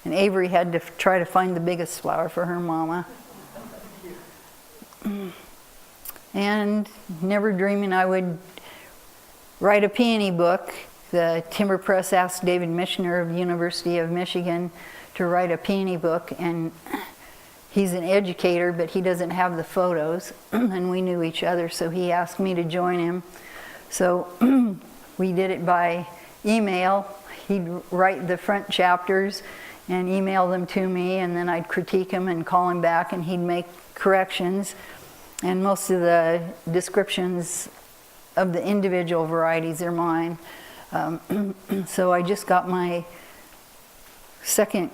Speaker 1: And Avery had to try to find the biggest flower for her mama. And never dreaming I would write a peony book. The Timber Press asked David Michener of the University of Michigan to write a peony book, and he's an educator, but he doesn't have the photos, and we knew each other, so he asked me to join him. So we did it by email. He'd write the front chapters and email them to me, and then I'd critique him and call him back, and he'd make corrections. And most of the descriptions of the individual varieties are mine. So I just got my second,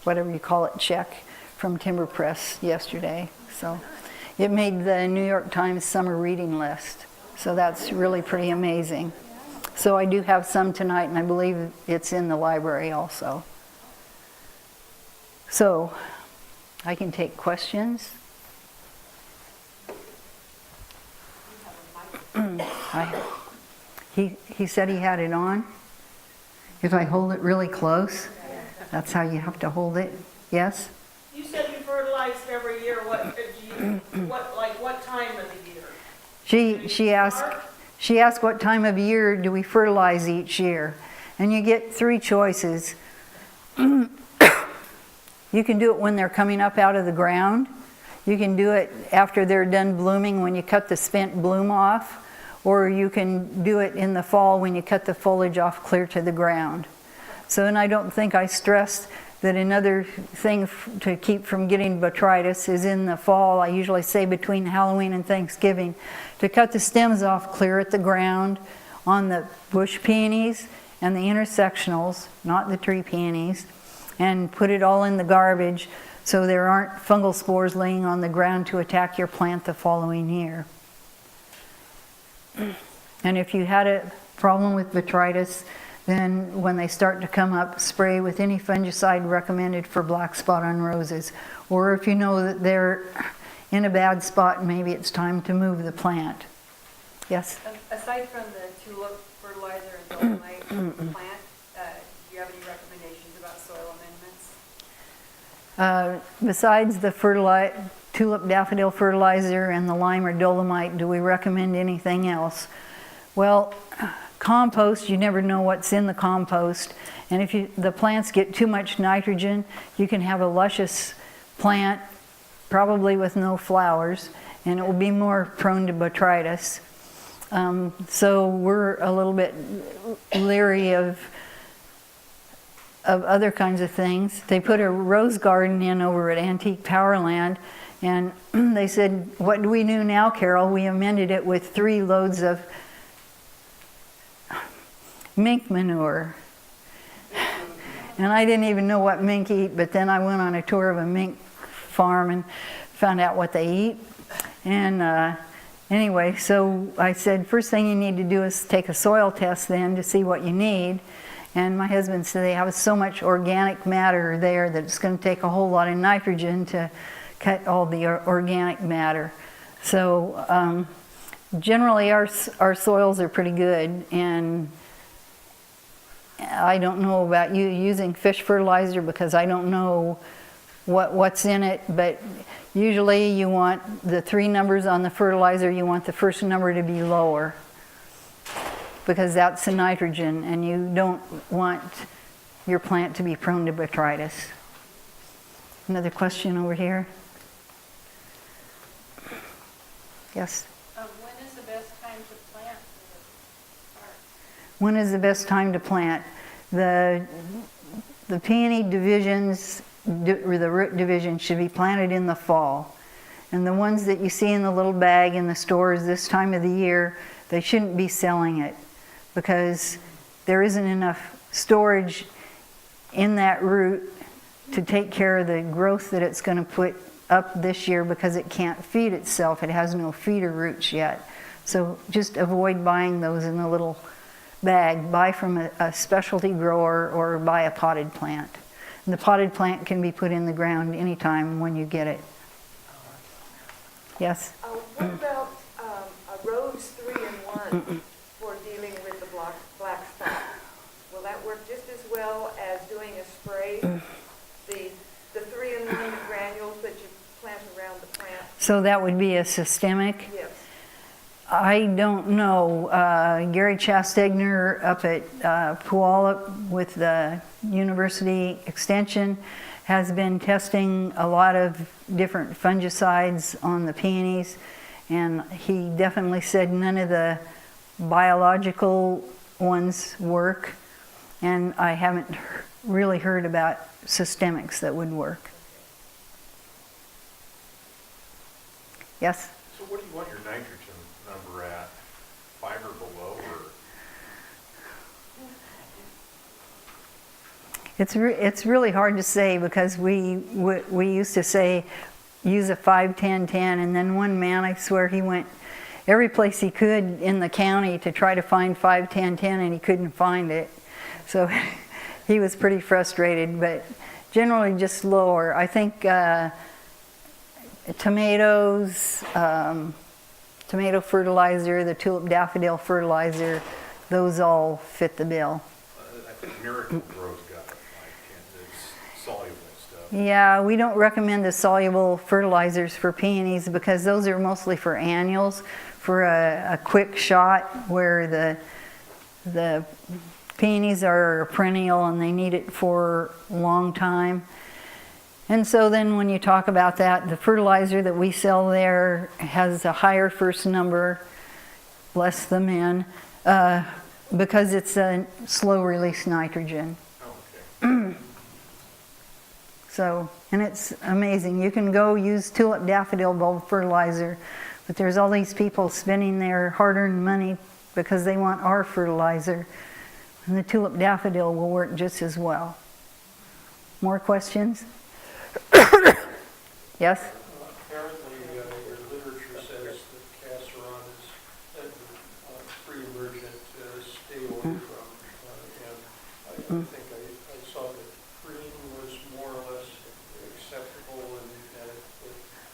Speaker 1: whatever you call it, check from Timber Press yesterday. So it made the New York Times summer reading list. So that's really pretty amazing. So I do have some tonight, and I believe it's in the library also. So I can take questions. He said he had it on. If I hold it really close, that's how you have to hold it. Yes?
Speaker 2: You said you fertilized every year. What time of the year?
Speaker 1: She asked what time of year do we fertilize each year, and you get 3 choices. You can do it when they're coming up out of the ground. You can do it after they're done blooming when you cut the spent bloom off, or you can do it in the fall when you cut the foliage off clear to the ground. So, and I don't think I stressed that another thing to keep from getting botrytis is in the fall. I usually say between Halloween and Thanksgiving to cut the stems off clear at the ground on the bush peonies and the intersectionals, not the tree peonies, and put it all in the garbage so there aren't fungal spores laying on the ground to attack your plant the following year. And if you had a problem with botrytis, Then when they start to come up, spray with any fungicide recommended for black spot on roses. Or if you know that they're in a bad spot, maybe it's time to move the plant. Yes?
Speaker 2: Aside from the tulip fertilizer and dolomite plant, do you have any recommendations about soil amendments?
Speaker 1: Besides the tulip daffodil fertilizer and the lime or dolomite, do we recommend anything else? Well, compost, you never know what's in the compost. And if the plants get too much nitrogen, you can have a luscious plant, probably with no flowers, and it will be more prone to botrytis. So we're a little bit leery of other kinds of things. They put a rose garden in over at Antique Powerland, and they said, "What do we do now, Carol?" We amended it with 3 loads of mink manure. And I didn't even know what mink eat, but then I went on a tour of a mink farm and found out what they eat. And anyway, so I said, first thing you need to do is take a soil test then to see what you need. And my husband said they have so much organic matter there that it's going to take a whole lot of nitrogen to cut all the organic matter. So generally our soils are pretty good, and I don't know about you using fish fertilizer because I don't know what's in it, but usually you want the 3 numbers on the fertilizer, you want the first number to be lower because that's the nitrogen, and you don't want your plant to be prone to botrytis. Another question over here? Yes?
Speaker 4: When is the best time to plant the park?
Speaker 1: When is the best time to plant? The peony divisions, or the root division, should be planted in the fall. And the ones that you see in the little bag in the stores this time of the year, they shouldn't be selling it because there isn't enough storage in that root to take care of the growth that it's going to put up this year because it can't feed itself. It has no feeder roots yet. So just avoid buying those in the little bag. Buy from a specialty grower or buy a potted plant. And the potted plant can be put in the ground anytime when you get it. Yes?
Speaker 5: What about a rose 3-in-1 for dealing with the black spot? Will that work just as well as doing a spray? The 3-in-1 granules that you plant around the plant?
Speaker 1: So that would be a systemic?
Speaker 5: Yes.
Speaker 1: I don't know. Gary Chastegner up at Puyallup with the University Extension has been testing a lot of different fungicides on the peonies, and he definitely said none of the biological ones work, and I haven't really heard about systemics that would work. Yes?
Speaker 3: So what do you want your nitrogen number at? 5 or below, or?
Speaker 1: It's really hard to say because we used to say use a 5-10-10, and then one man, I swear, he went every place he could in the county to try to find 5-10-10, and he couldn't find it. So he was pretty frustrated, but generally just lower. I think tomatoes, tomato fertilizer, the tulip daffodil fertilizer, those all fit the bill.
Speaker 3: I think Miracle Grow's got it, like, it's soluble stuff.
Speaker 1: Yeah, we don't recommend the soluble fertilizers for peonies because those are mostly for annuals, for a quick shot where the peonies are a perennial and they need it for a long time. And so then when you talk about that, the fertilizer that we sell there has a higher first number, less the min, because it's a slow release nitrogen.
Speaker 3: Oh, okay.
Speaker 1: So, and it's amazing. You can go use tulip daffodil bulb fertilizer, but there's all these people spending their hard-earned money because they want our fertilizer. And the tulip daffodil will work just as well. More questions? Yes?
Speaker 6: Apparently, your literature says that casseron is pre-emergent, stay away from, and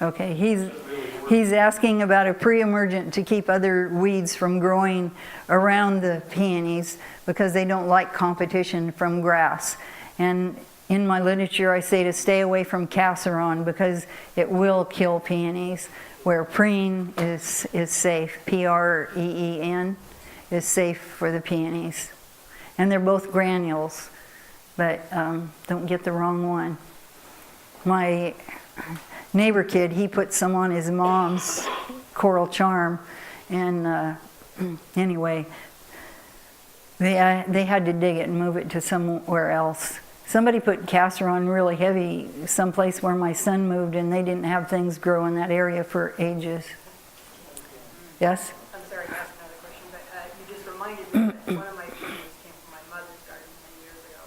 Speaker 1: Okay, he's asking about a pre-emergent to keep other weeds from growing around the peonies because they don't like competition from grass. And in my literature, I say to stay away from casseron because it will kill peonies, where preen is safe, Preen, is safe for the peonies. And they're both granules, but don't get the wrong one. My neighbor kid, he put some on his mom's coral charm, and anyway, they had to dig it and move it to somewhere else. Somebody put casseron really heavy someplace where my son moved, and they didn't have things grow in that area for ages. Yes?
Speaker 2: I'm sorry to ask another question, but you just reminded me that one of my peonies came from my mother's garden many years ago.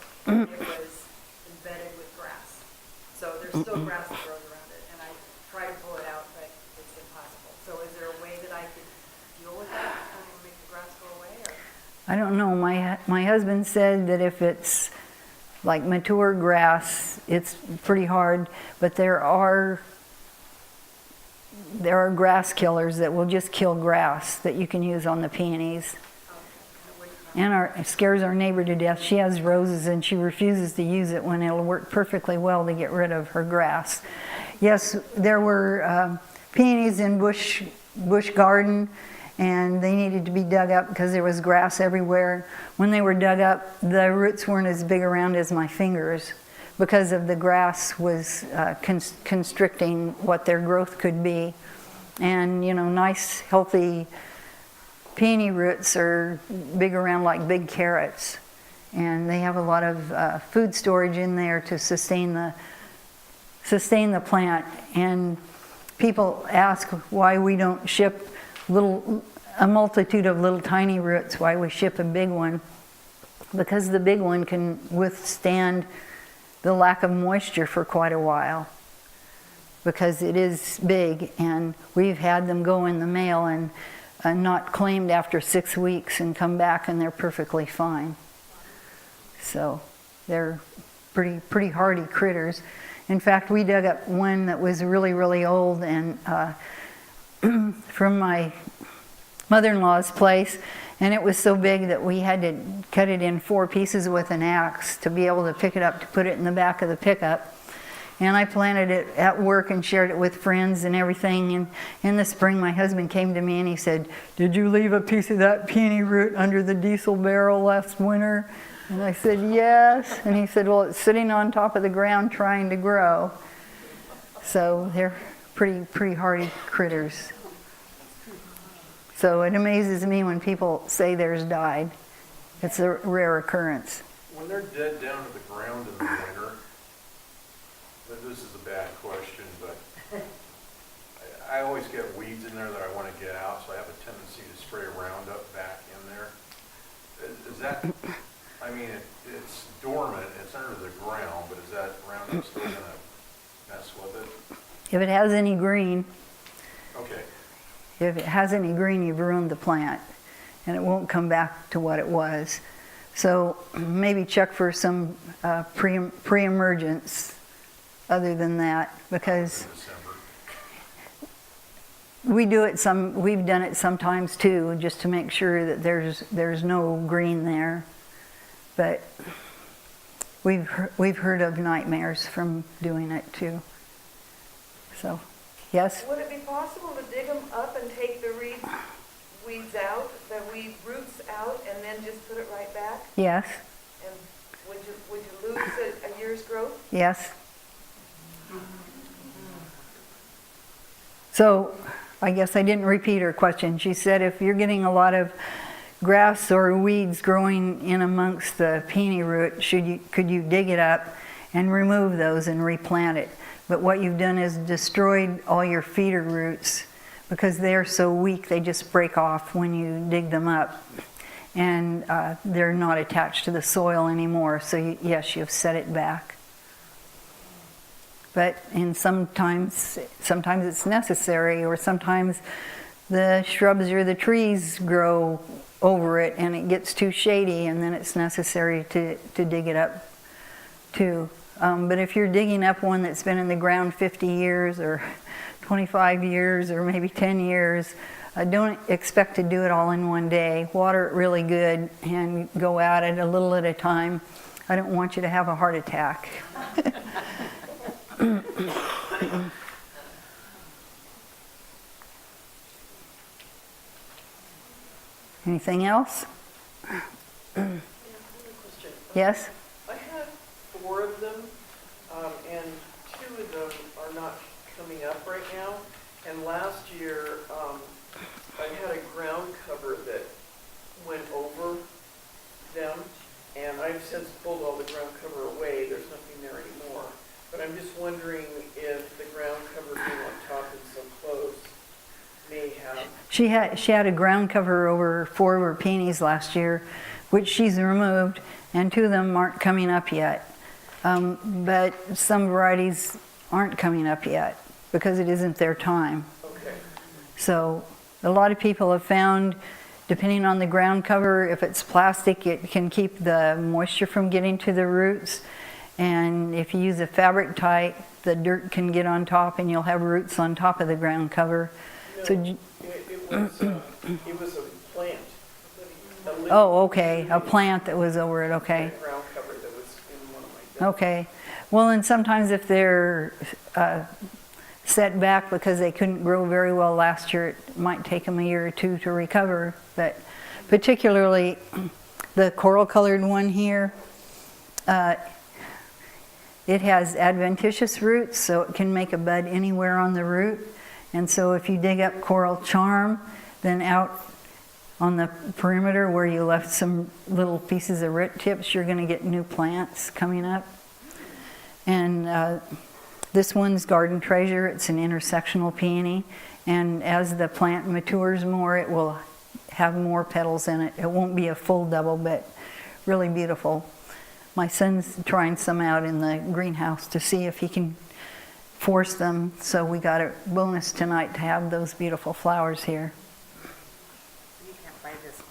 Speaker 2: It was embedded with grass. So there's still grass that grows around it, and I try to pull it out, but it's impossible. So is there a way that I could deal with that and make the grass go away? Or?
Speaker 1: I don't know. My husband said that if it's like mature grass, it's pretty hard, but there are grass killers that will just kill grass that you can use on the peonies. And it scares our neighbor to death. She has roses and she refuses to use it when it'll work perfectly well to get rid of her grass. Yes, there were peonies in bush garden, and they needed to be dug up because there was grass everywhere. When they were dug up, the roots weren't as big around as my fingers because of the grass was constricting what their growth could be. And nice, healthy peony roots are big around like big carrots. And they have a lot of food storage in there to sustain the plant. And people ask why we don't ship a multitude of little tiny roots, why we ship a big one. Because the big one can withstand the lack of moisture for quite a while. Because it is big, and we've had them go in the mail and not claimed after 6 weeks and come back and they're perfectly fine. So they're pretty hardy critters. In fact, we dug up one that was really, really old, and from my mother-in-law's place, and it was so big that we had to cut it in 4 pieces with an axe to be able to pick it up to put it in the back of the pickup. And I planted it at work and shared it with friends and everything. And in the spring, my husband came to me and he said, "Did you leave a piece of that peony root under the diesel barrel last winter?" And I said, "Yes." And he said, "Well, it's sitting on top of the ground trying to grow." So they're pretty hardy critters. So it amazes me when people say theirs died. It's a rare occurrence.
Speaker 3: When they're dead down to the ground in the winter, but this is a bad question, but I always get weeds in there that I want to get out, so I have a tendency to spray Roundup back in there. Is that, I mean, it's dormant, it's under the ground, but is that Roundup still going to mess with it?
Speaker 1: If it has any green,
Speaker 3: Okay.
Speaker 1: if it has any green, you've ruined the plant, and it won't come back to what it was. So maybe check for some pre-emergence other than that, because we've done it sometimes too, just to make sure that there's no green there. But we've heard of nightmares from doing it too. So, yes?
Speaker 5: Would it be possible to dig them up and take the weeds out, the weed roots out, and then just put it right back?
Speaker 1: Yes.
Speaker 5: And would you lose a year's growth?
Speaker 1: Yes. So, I guess I didn't repeat her question. She said if you're getting a lot of grass or weeds growing in amongst the peony root, could you dig it up and remove those and replant it? But what you've done is destroyed all your feeder roots because they're so weak they just break off when you dig them up. And they're not attached to the soil anymore, so yes, you've set it back. But sometimes it's necessary, or sometimes the shrubs or the trees grow over it and it gets too shady, and then it's necessary to dig it up too. But if you're digging up one that's been in the ground 50 years or 25 years or maybe 10 years. Don't expect to do it all in one day. Water it really good and go at it a little at a time. I don't want you to have a heart attack. Anything else?
Speaker 7: Question.
Speaker 1: Yes?
Speaker 7: I have 4 of them, and 2 of them are not coming up right now. And last year, I had a ground cover that went over them, and I've since pulled all the ground cover away. There's nothing there anymore. But I'm just wondering if the ground cover being on top and so close may have...
Speaker 1: She had a ground cover over 4 of her peonies last year, which she's removed, and 2 of them aren't coming up yet. But some varieties aren't coming up yet because it isn't their time.
Speaker 7: Okay.
Speaker 1: So a lot of people have found, depending on the ground cover, if it's plastic, it can keep the moisture from getting to the roots. And if you use a fabric type, the dirt can get on top and you'll have roots on top of the ground cover.
Speaker 7: No,
Speaker 1: So,
Speaker 7: it was a plant. A living
Speaker 1: oh, okay, a plant that was over it, okay.
Speaker 7: ground cover that was in one of my beds.
Speaker 1: Okay. Well, and sometimes if they're set back because they couldn't grow very well last year, it might take them a year or 2 to recover. But particularly the coral colored one here, it has adventitious roots, so it can make a bud anywhere on the root. And so if you dig up coral charm, then out on the perimeter where you left some little pieces of root tips, you're going to get new plants coming up. And this one's Garden Treasure. It's an intersectional peony. And as the plant matures more, it will have more petals in it. It won't be a full double, but really beautiful. My son's trying some out in the greenhouse to see if he can force them. So we got a bonus tonight to have those beautiful flowers here.
Speaker 4: You can't buy this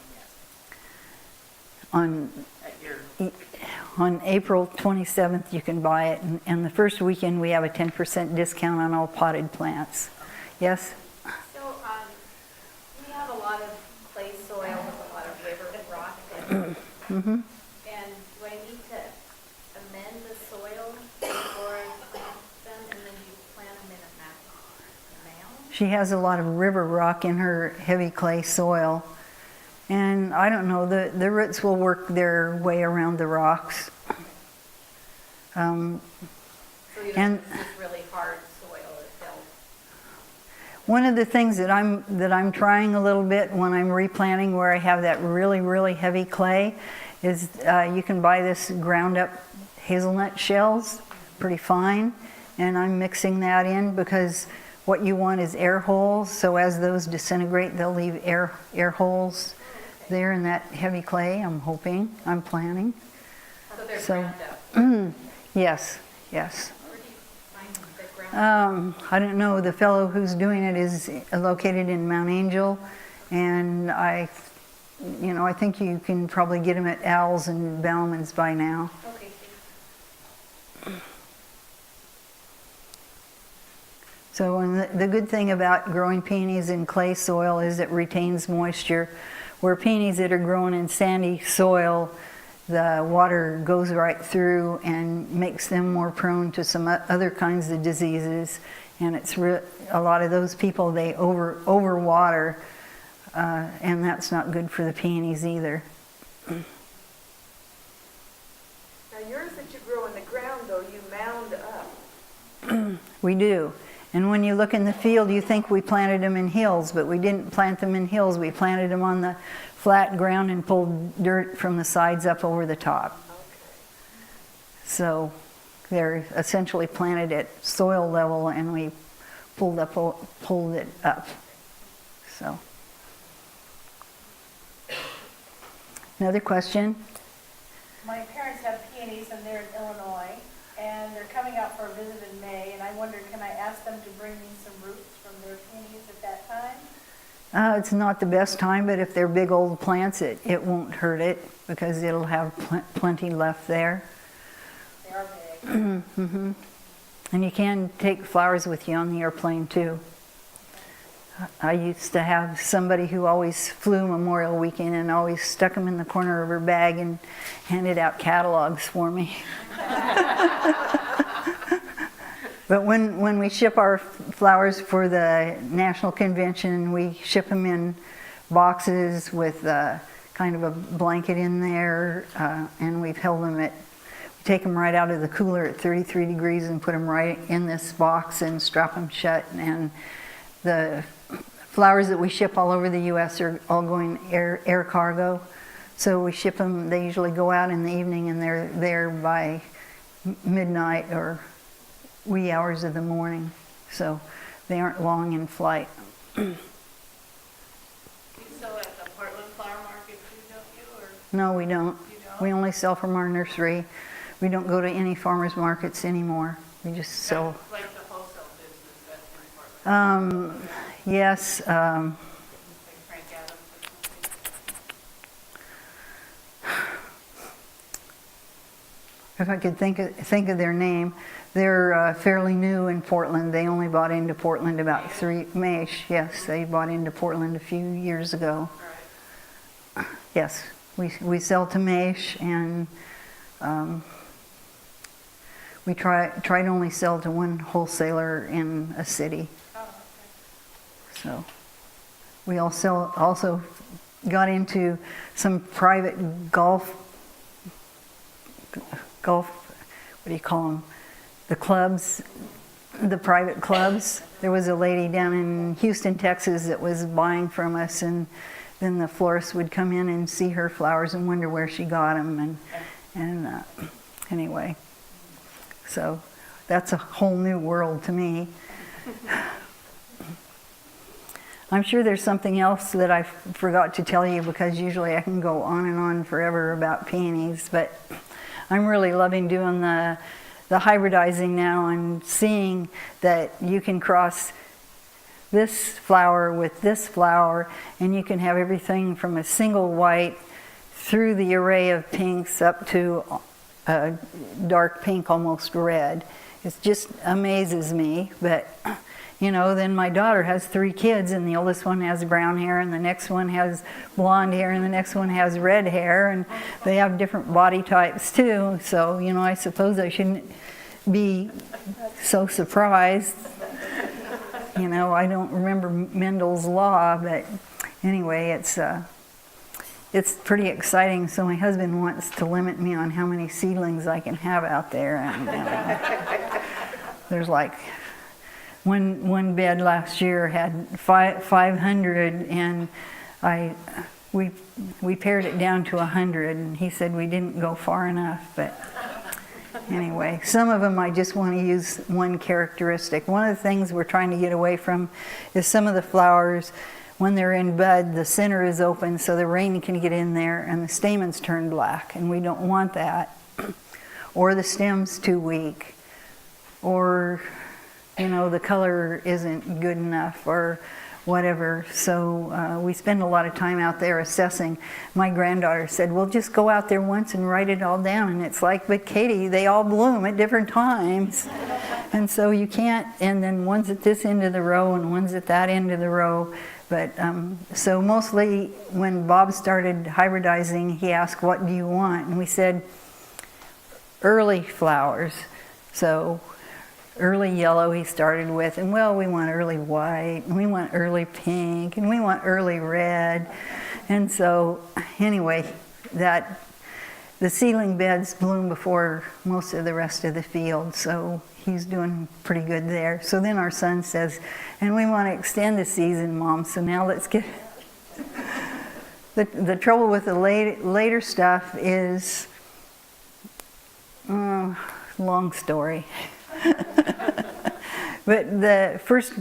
Speaker 4: one yet.
Speaker 1: On April 27th, you can buy it. And the first weekend, we have a 10% discount on all potted plants. Yes?
Speaker 4: So, we have a lot of clay soil with a lot of river rock in it.
Speaker 1: Mm-hmm.
Speaker 4: And do I need to amend the soil before I plant them, and then you plant them in a mound?
Speaker 1: She has a lot of river rock in her heavy clay soil. And I don't know, the roots will work their way around the rocks.
Speaker 4: So you don't
Speaker 1: And-
Speaker 4: use this really hard soil that they'll...
Speaker 1: One of the things that I'm trying a little bit when I'm replanting where I have that really, really heavy clay is you can buy this ground up hazelnut shells, pretty fine, and I'm mixing that in because what you want is air holes, so as those disintegrate, they'll leave air holes there in that heavy clay, I'm hoping, I'm planning.
Speaker 4: So they're
Speaker 1: So-
Speaker 4: ground up.
Speaker 1: Yes.
Speaker 4: Where do you find the ground?
Speaker 1: I don't know, the fellow who's doing it is located in Mount Angel, and I think you can probably get them at Al's and Bauman's by now.
Speaker 4: Okay, thanks.
Speaker 1: So and the good thing about growing peonies in clay soil is it retains moisture, where peonies that are grown in sandy soil, the water goes right through and makes them more prone to some other kinds of diseases. And it's a lot of those people, they overwater, and that's not good for the peonies either.
Speaker 5: Now yours that you grow in the ground though, you mound up.
Speaker 1: We do. And when you look in the field, you think we planted them in hills, but we didn't plant them in hills. We planted them on the flat ground and pulled dirt from the sides up over the top.
Speaker 5: Okay.
Speaker 1: So they're essentially planted at soil level, and we pulled it up. So, another question?
Speaker 4: My parents have peonies and they're in Illinois, and they're coming out for a visit in May, and I wondered, can I ask them to bring me some roots from their peonies at that time?
Speaker 1: It's not the best time, but if they're big old plants, it won't hurt it because it'll have plenty left there.
Speaker 4: They are big.
Speaker 1: Mm-hmm. And you can take flowers with you on the airplane too. I used to have somebody who always flew Memorial Weekend and always stuck them in the corner of her bag and handed out catalogs for me. But when we ship our flowers for the National Convention, we ship them in boxes with kind of a blanket in there, and we've held them we take them right out of the cooler at 33 degrees and put them right in this box and strap them shut. And the flowers that we ship all over the U.S. are all going air cargo. So we ship them, they usually go out in the evening and they're there by midnight or wee hours of the morning. So they aren't long in flight.
Speaker 4: You sell at the Portland Flower Market too, don't you? Or
Speaker 1: No, we don't.
Speaker 4: you don't?
Speaker 1: We only sell from our nursery. We don't go to any farmers markets anymore. We just sell.
Speaker 4: Like the wholesale business that's in Portland.
Speaker 1: Yes.
Speaker 4: Like Frank Adams or something.
Speaker 1: If I could think of their name, they're fairly new in Portland. They only bought into Portland about Maish. Yes, they bought into Portland a few years ago.
Speaker 4: Right.
Speaker 1: Yes, we sell to Maish, and we try to only sell to one wholesaler in a city.
Speaker 4: Oh, okay.
Speaker 1: So we also got into some private golf, what do you call them? The clubs, the private clubs. There was a lady down in Houston, Texas that was buying from us, and then the florist would come in and see her flowers and wonder where she got them. And anyway, so that's a whole new world to me. I'm sure there's something else that I forgot to tell you, because usually I can go on and on forever about peonies, but I'm really loving doing the hybridizing now and seeing that you can cross this flower with this flower, and you can have everything from a single white through the array of pinks up to a dark pink, almost red. It just amazes me. But you know, then my daughter has 3 kids, and the oldest one has brown hair, and the next one has blonde hair, and the next one has red hair, and they have different body types too. So, you know, I suppose I shouldn't be so surprised. You know, I don't remember Mendel's law, but anyway, it's pretty exciting. So my husband wants to limit me on how many seedlings I can have out there, and there's like one bed last year had 500, and we pared it down to 100, and he said we didn't go far enough. But anyway, some of them I just want to use one characteristic. One of the things we're trying to get away from is some of the flowers, when they're in bud, the center is open so the rain can get in there and the stamens turn black, and we don't want that. Or the stem's too weak, or you know, the color isn't good enough, or whatever. So we spend a lot of time out there assessing. My granddaughter said, well, just go out there once and write it all down. And it's like, but Katie, they all bloom at different times. And so you can't, and then one's at this end of the row and one's at that end of the row. But so mostly when Bob started hybridizing, he asked, what do you want? And we said, early flowers. So early yellow he started with, and well, we want early white, and we want early pink, and we want early red. And so anyway, that the seedling beds bloom before most of the rest of the field, so he's doing pretty good there. So then our son says, and we want to extend the season, Mom, so now let's get the trouble with the later stuff is long story. But the first,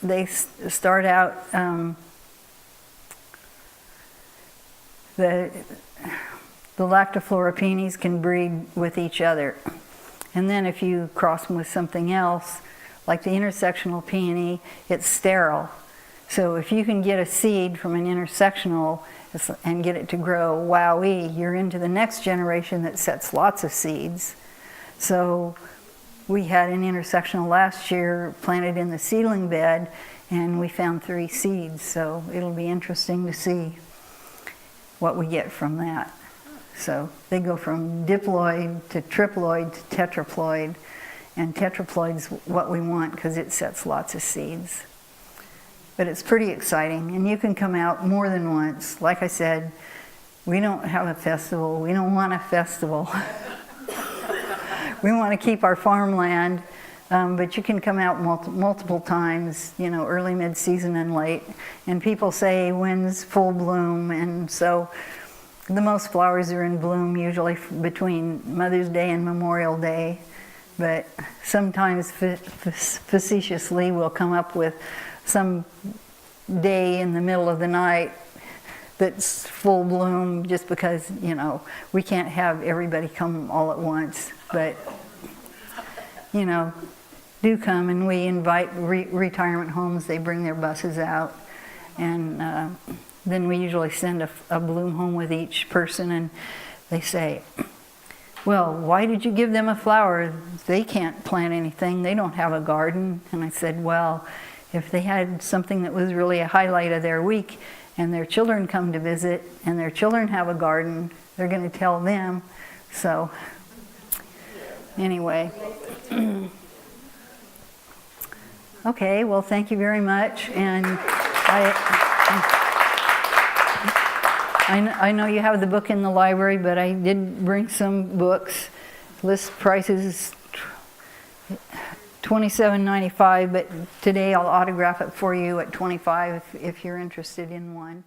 Speaker 1: they start out, the lactiflora peonies can breed with each other. And then if you cross them with something else, like the intersectional peony, it's sterile. So if you can get a seed from an intersectional and get it to grow, wowee, you're into the next generation that sets lots of seeds. So we had an intersectional last year planted in the seedling bed, and we found 3 seeds, so it'll be interesting to see what we get from that. So they go from diploid to triploid to tetraploid, and tetraploid's what we want because it sets lots of seeds. But it's pretty exciting, and you can come out more than once. Like I said, we don't have a festival. We don't want a festival. We want to keep our farmland, but you can come out multiple times, you know, early, mid-season, and late. And people say, when's full bloom? And so the most flowers are in bloom usually between Mother's Day and Memorial Day. But sometimes facetiously we'll come up with some day in the middle of the night that's full bloom just because, you know, we can't have everybody come all at once. But, you know, do come, and we invite retirement homes. They bring their buses out, and then we usually send a bloom home with each person, and they say, well, why did you give them a flower? They can't plant anything. They don't have a garden. And I said, well, if they had something that was really a highlight of their week and their children come to visit and their children have a garden, they're going to tell them. So anyway. Okay, well, thank you very much. And I know you have the book in the library, but I did bring some books. List price is $27.95, but today I'll autograph it for you at $25 if you're interested in one.